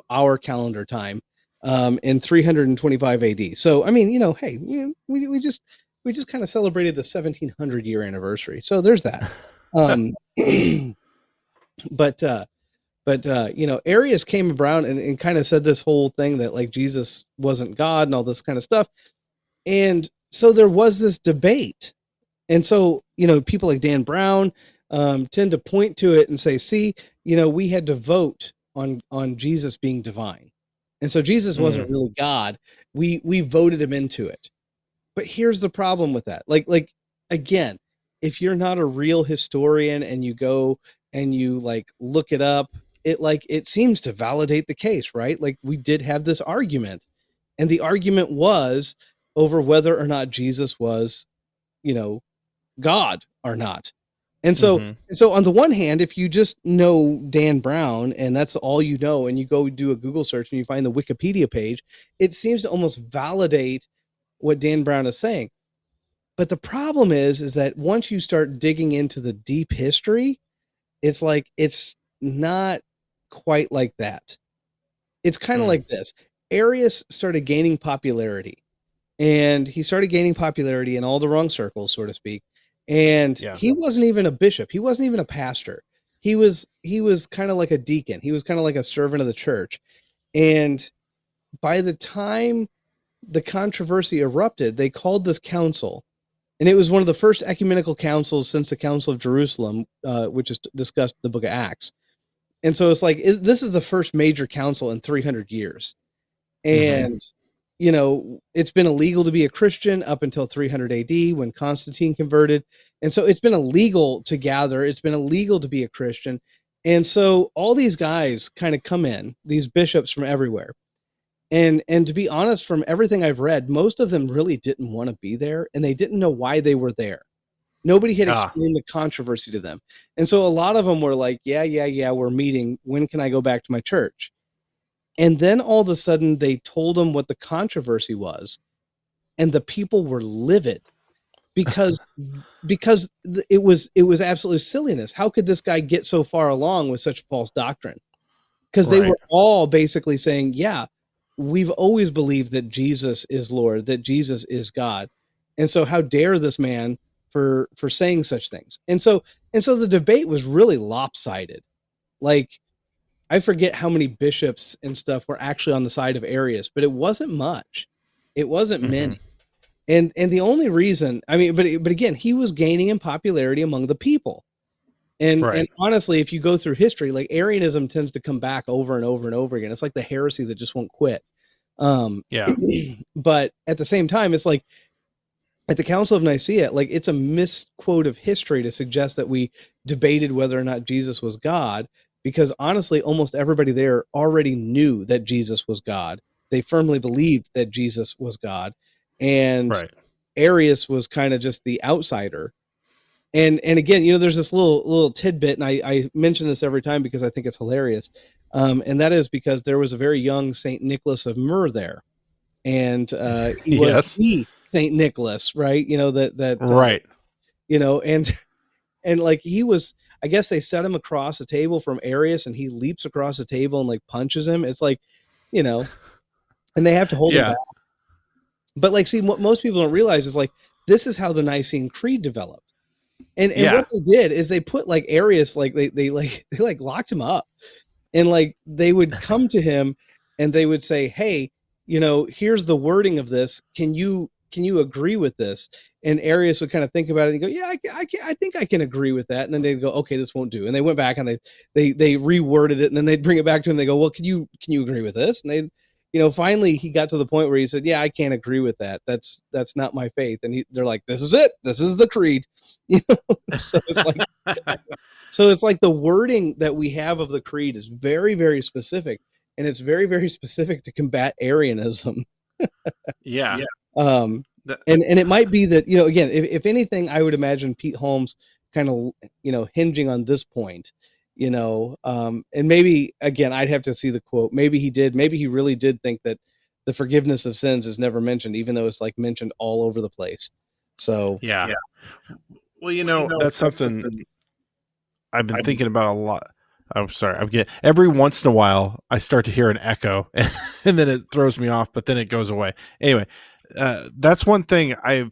our calendar time, in 325 AD. So I mean, hey, we just kind of celebrated the 1700 year anniversary. So there's that. Um, but Arius came around and kind of said this whole thing that like Jesus wasn't God and all this kind of stuff. And so there was this debate. And so, people like Dan Brown tend to point to it and say, see, we had to vote on Jesus being divine. And so Jesus Mm. wasn't really God. We voted him into it. But here's the problem with that. Like again, if you're not a real historian and you go and you like look it up, it seems to validate the case, right? Like we did have this argument, and the argument was over whether or not Jesus was, you know, God or not. And so Hmm. on the one hand, if you just know Dan Brown and that's all you know, and you go do a Google search and you find the Wikipedia page, it seems to almost validate what Dan Brown is saying. But the problem is that once you start digging into the deep history, it's like it's not quite like that. It's kind of Mm. like this. Arius started gaining popularity, and he started gaining popularity in all the wrong circles, so to speak. And Yeah. he wasn't even a bishop. He wasn't even a pastor. He was kind of like a deacon. He was kind of like a servant of the church. And by the time the controversy erupted, they called this council, and it was one of the first ecumenical councils since the Council of Jerusalem, which is discussed in the Book of Acts. And so it's like this is the first major council in 300 years, Hmm. and it's been illegal to be a Christian up until 300 AD when Constantine converted, and so it's been illegal to gather. It's been illegal to be a Christian, and so all these guys kind of come in, these bishops from everywhere, and to be honest, from everything I've read, most of them really didn't want to be there, and they didn't know why they were there. Nobody had Ah. explained the controversy to them. And so a lot of them were like, yeah, yeah, yeah, we're meeting. When can I go back to my church? And then all of a sudden they told them what the controversy was, and the people were livid because it was absolute silliness. How could this guy get so far along with such false doctrine? Because they Right. were all basically saying, yeah, we've always believed that Jesus is Lord, that Jesus is God. And so how dare this man for saying such things? And so the debate was really lopsided. Like I forget how many bishops and stuff were actually on the side of Arius, but it wasn't much. It wasn't Hmm. many. And the only reason, I mean, but again, he was gaining in popularity among the people. And Right. honestly, if you go through history, like Arianism tends to come back over and over and over again. It's like the heresy that just won't quit. Um, Yeah. but at the same time, it's like at the Council of Nicaea, like it's a misquote of history to suggest that we debated whether or not Jesus was God, because honestly, almost everybody there already knew that Jesus was God. They firmly believed that Jesus was God, and Right. Arius was kind of just the outsider. And again, there's this little tidbit, and I mention this every time because I think it's hilarious. And that is because there was a very young Saint Nicholas of Myr there, and he was Yes. the Saint Nicholas, right? Right. And and like he was, I guess they set him across the table from Arius, and he leaps across the table and like punches him. It's like, you know, and they have to hold him back. Yeah. But like, see, what most people don't realize is like this is how the Nicene Creed developed. And what Yeah. they did is they put like Arius, like they locked him up, and like they would come to him and they would say, hey, here's the wording of this, can you agree with this? And Arius would kind of think about it and go, yeah, I think I can agree with that. And then they'd go, okay, this won't do. And they went back and they reworded it, and then they'd bring it back to him. They go, well, can you agree with this? And they, finally he got to the point where he said, yeah, I can't agree with that. That's not my faith. And they're like, this is it, this is the creed. So it's like, the wording that we have of the creed is very, very specific, and it's very, very specific to combat Arianism. Yeah. Yeah. And it might be that, again, if anything, I would imagine Pete Holmes kind of, hinging on this point, and maybe again, I'd have to see the quote. Maybe he really did think that the forgiveness of sins is never mentioned, even though it's like mentioned all over the place. So Yeah. Well, that's something I've been thinking about a lot. I'm sorry. I'm getting every once in a while I start to hear an echo, and then it throws me off, but then it goes away. Anyway, that's one thing I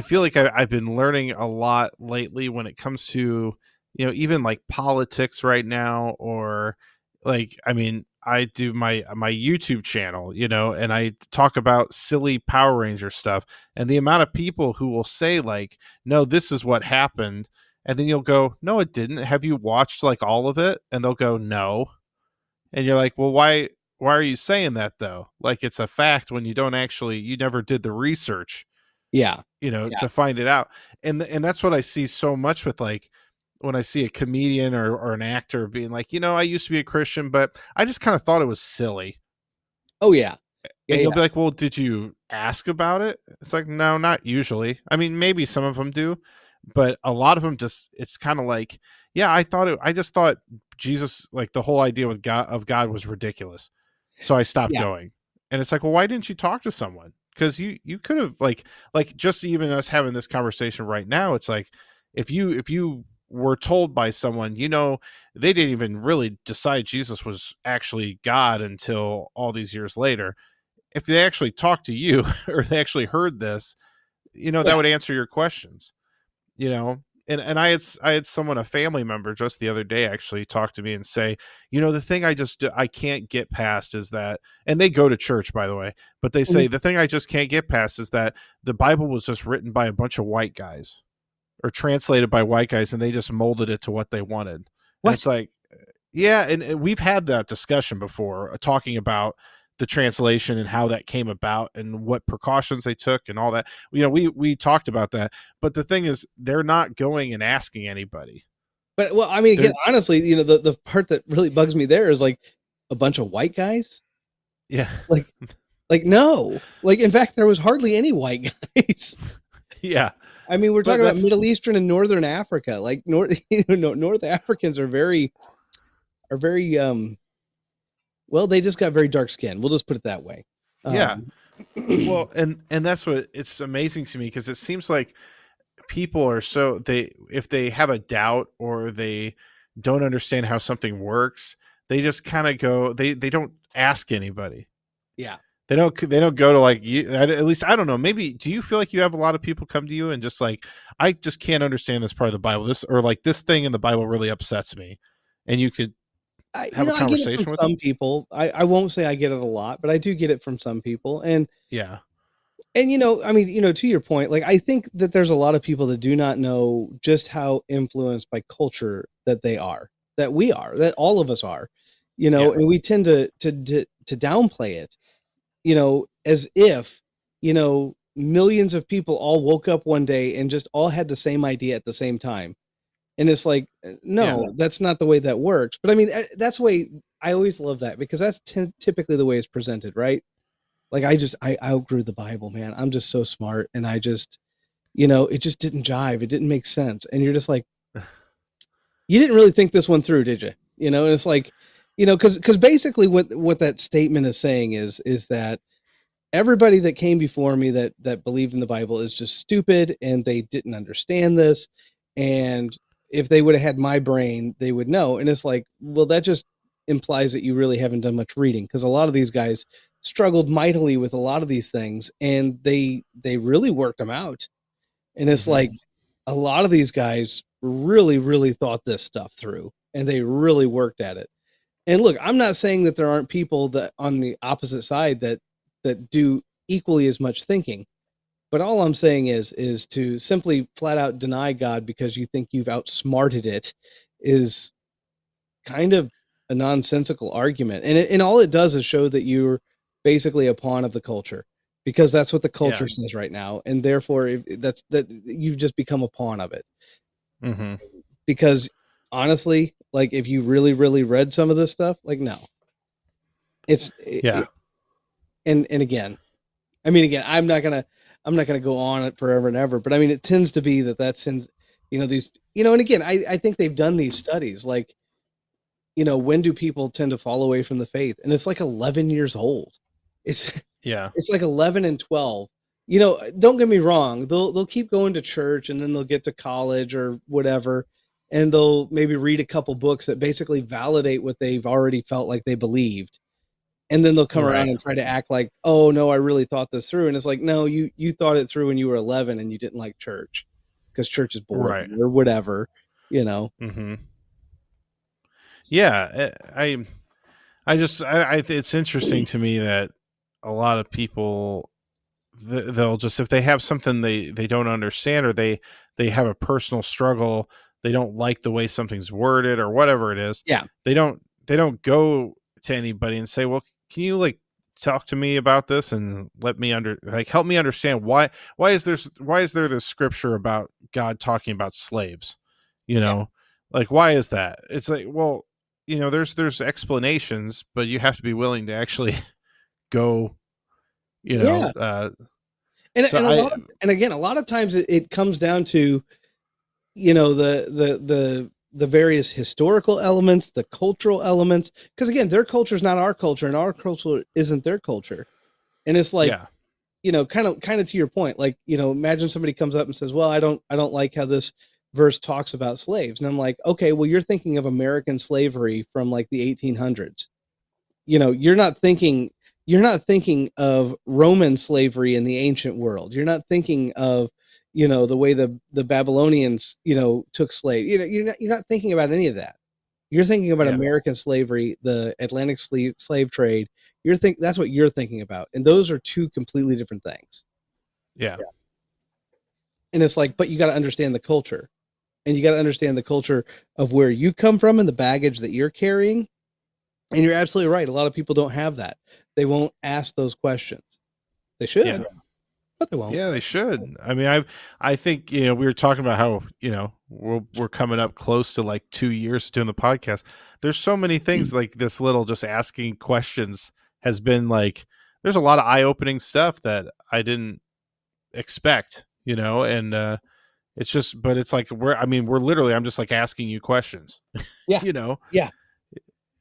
feel like I've been learning a lot lately when it comes to, even like politics right now, or like, I mean, I do my YouTube channel, and I talk about silly Power Ranger stuff, and the amount of people who will say like, no, this is what happened, and then you'll go, no, it didn't. Have you watched like all of it? And they'll go, no. And you're like, well, why are you saying that though? Like it's a fact when you never did the research, yeah, to find it out. And that's what I see so much with like when I see a comedian or an actor being like, I used to be a Christian, but I just kind of thought it was silly. oh yeah, And you'll be like, well, did you ask about it? It's like, no, not usually. I mean, maybe some of them do, but a lot of them just, it's kind of like, yeah, I just thought Jesus, like the whole idea with God was ridiculous. So I stopped yeah, going. And it's like, well, why didn't you talk to someone? Because you could have like just even us having this conversation right now, it's like if you were told by someone, they didn't even really decide Jesus was actually God until all these years later. If they actually talked to you or they actually heard this, that yeah. would answer your questions, you know. And I had someone, a family member, just the other day actually talk to me and say, the thing I can't get past is that, and they go to church, by the way, but they say the thing I just can't get past is that the Bible was just written by a bunch of white guys or translated by white guys, and they just molded it to what they wanted. And What? it's like, yeah, and we've had that discussion before, talking about the translation and how that came about and what precautions they took and all that. We talked about that, but the thing is, they're not going and asking anybody. But well, I mean, again, They're honestly, the part that really bugs me there is like a bunch of white guys. yeah, Like no, like in fact, there was hardly any white guys. yeah, I mean, we're but talking about that's Middle Eastern and Northern Africa. Like North Africans are very well, they just got very dark skin. We'll just put it that way. yeah. Um, Well, and that's what it's amazing to me, because it seems like people are so, if they have a doubt or they don't understand how something works, they just kind of go, they don't ask anybody. yeah. They don't go to like you, at least I don't know, maybe do you feel like you have a lot of people come to you and just like, I just can't understand this part of the Bible, this, or like this thing in the Bible really upsets me, and you could have a I get it from conversation with some them? people. I won't say I get it a lot, but I do get it from some people. Yeah. And I mean, to your point, like I think that there's a lot of people that do not know just how influenced by culture that they are, that we are, that all of us are, Yeah. and we tend to downplay it. as if, millions of people all woke up one day and just all had the same idea at the same time. And it's like, Yeah. no, that's not the way that works. But I mean, that's the way I always love that, because that's typically the way it's presented, right? Like I outgrew the Bible, man. I'm just so smart, and I just, it just didn't jive. It didn't make sense, and you're just like, you didn't really think this one through, did you? And it's like, because basically what that statement is saying is that everybody that came before me that believed in the Bible is just stupid, and they didn't understand this. And if they would have had my brain, they would know. And it's like, well, that just implies that you really haven't done much reading, because a lot of these guys struggled mightily with a lot of these things, and they really worked them out. And it's like, a lot of these guys really, really thought this stuff through, and they really worked at it. And look, I'm not saying that there aren't people that on the opposite side that do equally as much thinking. But all I'm saying is to simply flat out deny God because you think you've outsmarted it is kind of a nonsensical argument. And all it does is show that you're basically a pawn of the culture, because that's what the culture says right now. And therefore that you've just become a pawn of it. Because honestly, like, if you really, really read some of this stuff, like, no, and again, I mean, again, I'm not gonna go on it forever and ever, but I mean, it tends to be that's in, these, and again, I think they've done these studies, like, when do people tend to fall away from the faith? And it's like 11 years old. It's it's like 11 and 12. Don't get me wrong, they'll keep going to church, and then they'll get to college or whatever, and they'll maybe read a couple books that basically validate what they've already felt like they believed. And then they'll come around and try to act like, oh no, I really thought this through. And it's like, no, you thought it through when you were 11 and you didn't like church because church is boring or whatever, Yeah. It's interesting to me that a lot of people, they'll just, if they have something they don't understand, or they have a personal struggle, they don't like the way something's worded or whatever it is. Yeah. They don't go to anybody and say, well, can you like talk to me about this and help me understand why is there this scripture about God talking about slaves? Like, why is that? It's like, well, there's explanations, but you have to be willing to actually go, and a lot of times it comes down to, the various historical elements, the cultural elements, because again, their culture is not our culture, and our culture isn't their culture. And it's like, kind of to your point, like, imagine somebody comes up and says, well, I don't like how this verse talks about slaves. And I'm like, okay, well, you're thinking of American slavery from like the 1800s. You're not thinking of Roman slavery in the ancient world. You're not thinking of, the way the Babylonians, took slaves. You're not thinking about any of that. You're thinking about American slavery, the Atlantic slave trade. That's what you're thinking about. And those are two completely different things. Yeah. And it's like, but you got to understand the culture, and you got to understand the culture of where you come from and the baggage that you're carrying. And you're absolutely right. A lot of people don't have that. They won't ask those questions. They should, but they won't. Yeah, they should. I mean, I think, we were talking about how, we're coming up close to like 2 years doing the podcast. There's so many things like this little just asking questions has been like, there's a lot of eye-opening stuff that I didn't expect, and it's just, but it's like, we're literally, I'm just like asking you questions. Yeah. Yeah.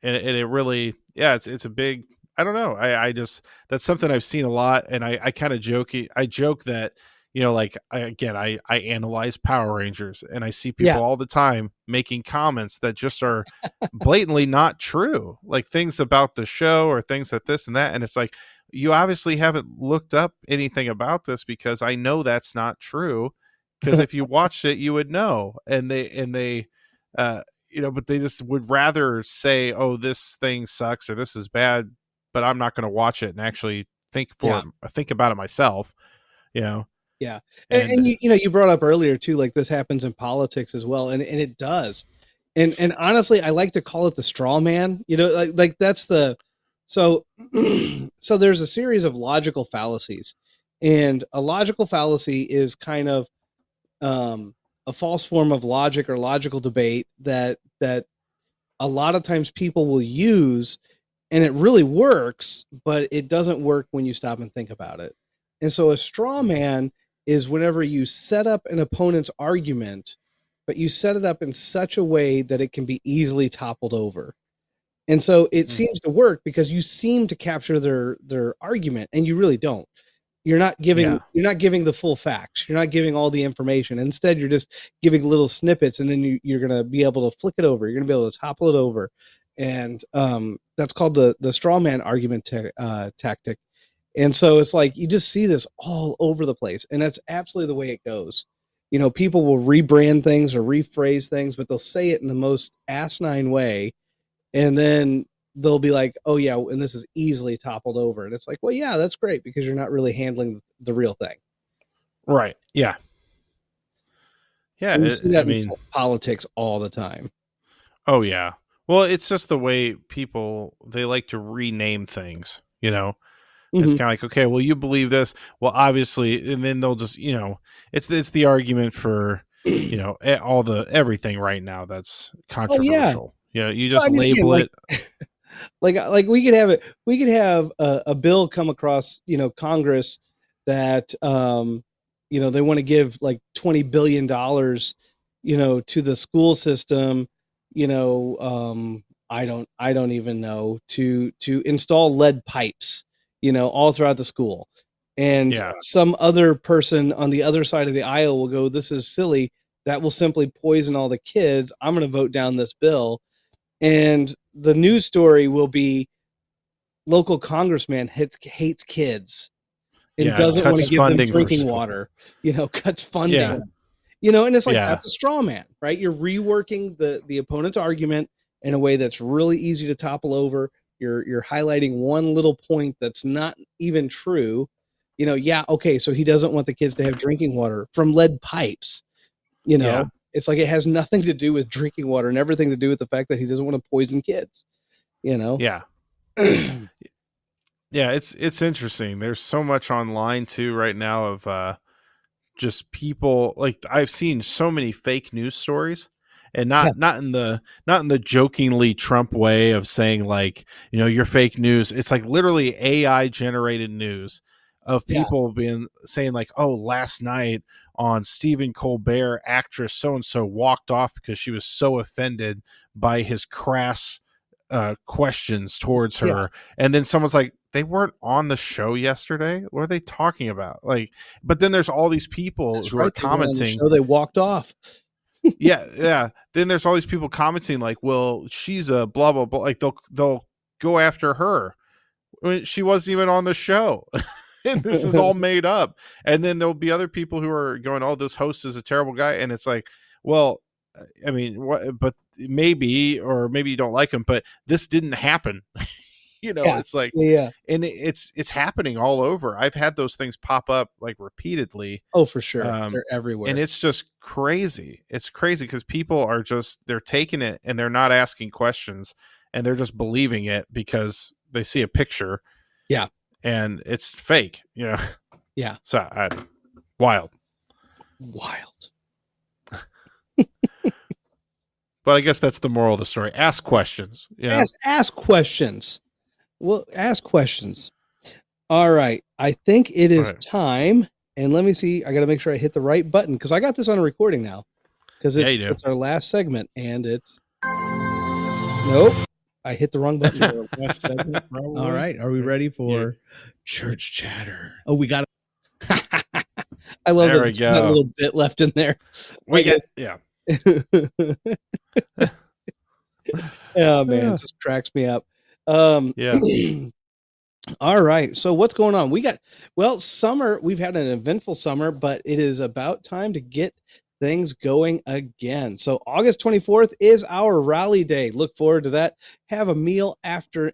And it really, it's a big, I don't know. I just, that's something I've seen a lot. And I kind of joke that, like, I analyze Power Rangers, and I see people all the time making comments that just are blatantly not true. Like things about the show or things that this and that. And it's like, you obviously haven't looked up anything about this, because I know that's not true. Because if you watched it, you would know. And they, but they just would rather say, oh, this thing sucks or this is bad, but I'm not going to watch it and actually think about it myself, Yeah. And you brought up earlier too, like this happens in politics as well. And it does. And honestly, I like to call it the straw man, like that's the So, so there's a series of logical fallacies, and a logical fallacy is kind of um, a false form of logic or logical debate that a lot of times people will use, and it really works, but it doesn't work when you stop and think about it. And so a straw man is whenever you set up an opponent's argument, but you set it up in such a way that it can be easily toppled over. And so it Mm. seems to work because you seem to capture their argument, and you really don't. Yeah. You're not giving the full facts. You're not giving all the information. Instead, you're just giving little snippets, and then you're going to be able to flick it over. You're going to be able to topple it over, and that's called the straw man argument tactic. And so it's like you just see this all over the place, and that's absolutely the way it goes. You know, people will rebrand things or rephrase things, but they'll say it in the most asinine way, and then they'll be like, "Oh yeah," and this is easily toppled over, and it's like, "Well, yeah, that's great because you're not really handling the real thing." Right. Yeah. Yeah. And you see I that in mean, politics all the time. oh yeah. Well, it's just the way people they like to rename things. You know, it's Hmm. kind of like, okay, well, you believe this. Well, obviously, and then they'll just, it's the argument for, all the everything right now that's Oh yeah. controversial. You Well, just I mean, again, label it. like we could have a bill come across, Congress that they want to give like $20 billion, to the school system, I don't even know, to install lead pipes, all throughout the school. And Yeah, some other person on the other side of the aisle will go, this is silly, that will simply poison all the kids, I'm going to vote down this bill. And the news story will be local congressman hates kids and yeah, it doesn't want cuts to give them funding for drinking school. water, cuts funding, Yeah, and it's like, yeah, that's a straw man, right? You're reworking the opponent's argument in a way that's really easy to topple over. You're highlighting one little point that's not even true. Yeah, okay, so he doesn't want the kids to have drinking water from lead pipes. yeah, It's like it has nothing to do with drinking water and everything to do with the fact that he doesn't want to poison kids, you know. yeah, yeah. It's interesting. There's so much online too right now of just people like I've seen so many fake news stories, and Yeah, not in the jokingly Trump way of saying like, you're fake news. It's like literally AI generated news of yeah, people being saying like, oh, last night on Stephen Colbert, actress so and so walked off because she was so offended by his crass questions towards yeah. her. And then someone's like, they weren't on the show yesterday. What are they talking about? Like, but then there's all these people That's who are right. They weren't on the commenting. show. They walked off. Yeah, yeah. Then there's all these people commenting like, well, she's a blah blah blah. Like they'll go after her when she wasn't even on the show. And this is all made up. And then there'll be other people who are going, oh, this host is a terrible guy. And it's like, well, I mean, what, but maybe, or maybe you don't like him, but this didn't happen. Yeah, It's like, yeah. and it's happening all over. I've had those things pop up like repeatedly. Oh, for sure. Um, They're and everywhere. it's just crazy. It's crazy because people are they're taking it and they're not asking questions and they're just believing it because they see a picture Yeah, and it's fake, yeah. So wild. Wild. But I guess that's the moral of the story. Ask questions. Ask questions. Well, ask questions. All right. I think it All is right. time. And let me see. I got to make sure I hit the right button because I got this on a recording now. Because Yeah, you do. it's our last segment, and it's nope. I hit the wrong button. Last segment, probably. All right. Are we ready for church chatter? Oh, we got it. I love There that we there's that go. little bit left in there. We Like get yeah. Oh man, it just cracks me up. Yeah. All right. So what's going on? Summer, we've had an eventful summer, but it is about time to get things going again. So August 24th is our rally day. Look forward to that. Have a meal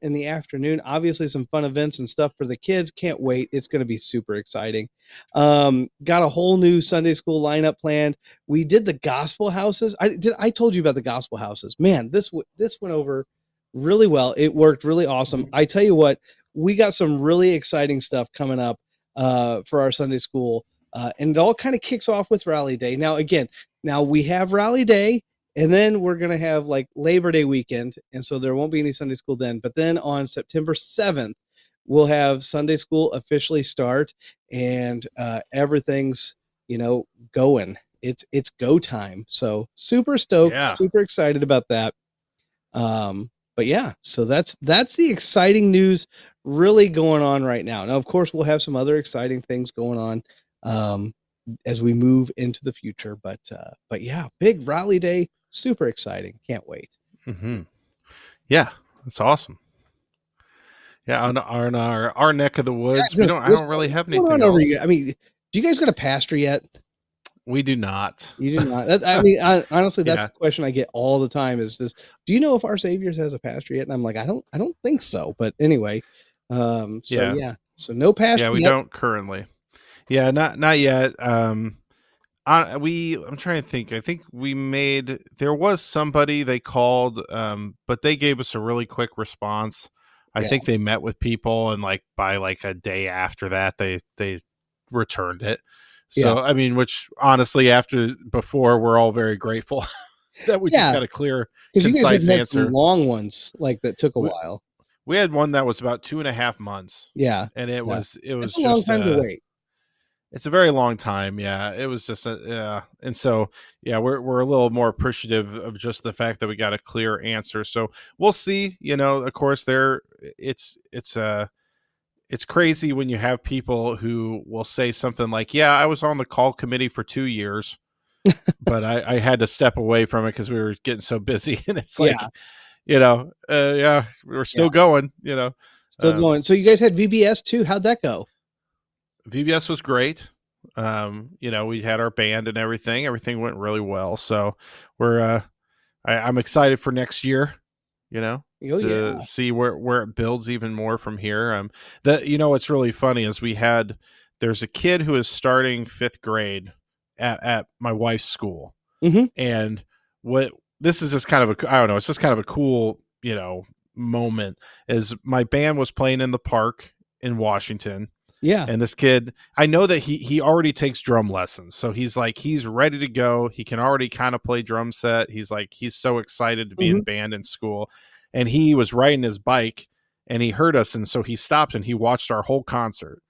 in the afternoon. Obviously some fun events and stuff for the kids. Can't wait. It's going to be super exciting. Got a whole new Sunday school lineup planned. We did the gospel houses. I told you about the gospel houses. Man, this went over really well. It worked really awesome. I tell you what, we got some really exciting stuff coming up for our Sunday school, and it all kind of kicks off with Rally Day. Now, again, now we have Rally Day, and then we're gonna have like Labor Day weekend, and so there won't be any Sunday school then. But then on September 7th, we'll have Sunday school officially start, and everything's going. It's go time. So super stoked, Yeah. super excited about that. But yeah, so that's the exciting news really going on right now. Now, of course, we'll have some other exciting things going on as we move into the future. But yeah, big rally day, super exciting. Can't wait. Mm-hmm. Yeah, that's awesome. Yeah, on our neck of the woods, Yeah, I don't really have what's going anything on over else. here? I mean, do you guys got a pastor yet? We do not. You do not. I mean, honestly, that's Yeah. the question I get all the time. Is this? Do you know if our Savior has a pastor yet? And I'm like, I don't think so. But anyway, so Yeah. yeah, so no Yeah, pastor we yet. don't currently. Yeah, not yet. I'm trying to think. I think there was somebody they called, but they gave us a really quick response. I Yeah, think they met with people, and like by like a day after that, they returned it. yeah, So I mean, which honestly, before, we're all very grateful that we just yeah. got a clear, Because you guys have concise had some answer. long ones like that took a We, while. we had one that was about 2.5 months, Yeah, and it yeah. was It's a long just time to wait. it's a very long time. Yeah, it was just yeah, and so yeah, we're a little more appreciative of just the fact that we got a clear answer. So we'll see. Of course, it's crazy when you have people who will say something like, "Yeah, I was on the call committee for 2 years, but I had to step away from it because we were getting so busy." And it's Yeah, like, yeah, we're yeah. still going. Still going. So you guys had VBS too. How'd that go? VBS was great. We had our band and everything. Everything went really well. So we're I'm excited for next year. Oh To yeah. see where it builds even more from here. What's really funny is there's a kid who is starting fifth grade at my wife's school, Mm-hmm. and what this is just kind of I don't know. It's just kind of a cool moment. Is my band was playing in the park in Washington, Yeah. and this kid, I know that he already takes drum lessons. So he's ready to go. He can already kind of play drum set. He's so excited to be Mm-hmm. in band in school. And he was riding his bike and he heard us, and so he stopped and he watched our whole concert.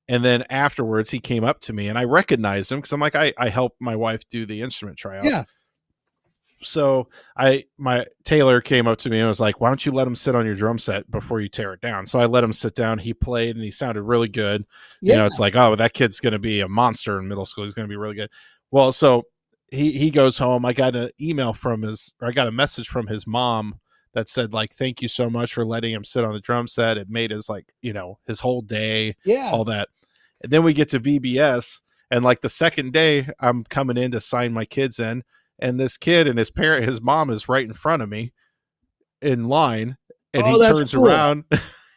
And then afterwards he came up to me and I recognized him because I'm like, I helped my wife do the instrument tryouts. Yeah. So my Taylor came up to me and was like, "Why don't you let him sit on your drum set before you tear it down?" So I let him sit down. He played and he sounded really good. Yeah. It's like, oh, that kid's going to be a monster in middle school. He's going to be really good. Well, so he goes home. I got I got a message from his mom that said like, "Thank you so much for letting him sit on the drum set. It made his his whole day, Yeah. all that." And then we get to VBS, and like the second day, I'm coming in to sign my kids in, and this kid and his mom is right in front of me in line, and Oh, he that's turns cool. around.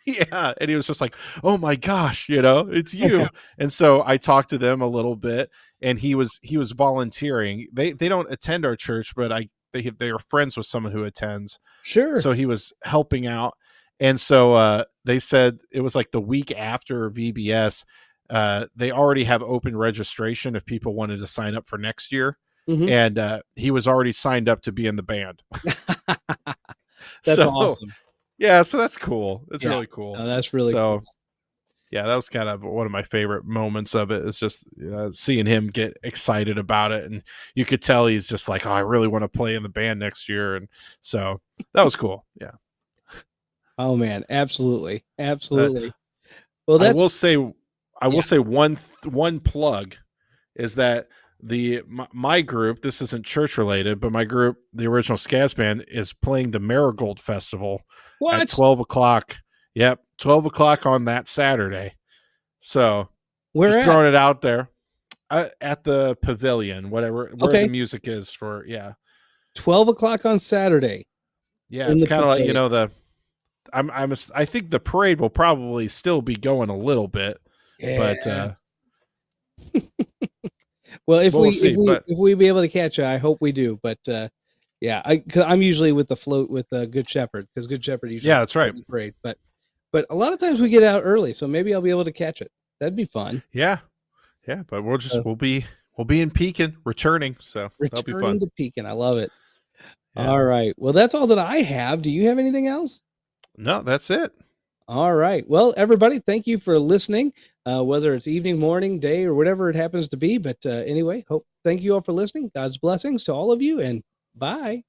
Yeah, and he was just like, "Oh my gosh, it's you." And so I talked to them a little bit, and he was volunteering. They don't attend our church, but they are friends with someone who attends, Sure. so he was helping out. And so they said it was like the week after VBS. They already have open registration if people wanted to sign up for next year, Mm-hmm. and he was already signed up to be in the band. That's So awesome. yeah, so that's cool. It's Yeah. really cool. No, that's really cool. So yeah, that was kind of one of my favorite moments of it. Is just seeing him get excited about it, and you could tell he's just like, "Oh, I really want to play in the band next year," and so that was cool. Yeah. Oh man, absolutely, Uh, absolutely. Well, I that's will say, yeah. one plug is that my group. This isn't church related, but my group, the original Scaz Band, is playing the Marigold Festival at What? 12 o'clock. Yep, 12 o'clock on that Saturday. So Where just at? throwing it out there at the pavilion, where the Okay, music is for. Yeah, 12 o'clock on Saturday yeah. in It's the kind of like pavilion. I think the parade will probably still be going a little bit, but Yeah. Well, if we'll we see. But if we be able to catch you, I hope we do. But Yeah, cause I'm usually with the float with Good Shepherd, because Good Shepherd usually Yeah, that's right. the parade. But a lot of times we get out early, so maybe I'll be able to catch it. That'd be fun. Yeah, yeah, but So, we'll be in Pekin returning, so that'll be fun. returning to Pekin, I love it. Yeah. All right, well, that's all that I have. Do you have anything else? No, that's it. All right. Well, everybody, thank you for listening, whether it's evening, morning, day, or whatever it happens to be. But anyway, thank you all for listening. God's blessings to all of you, and bye.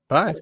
Bye.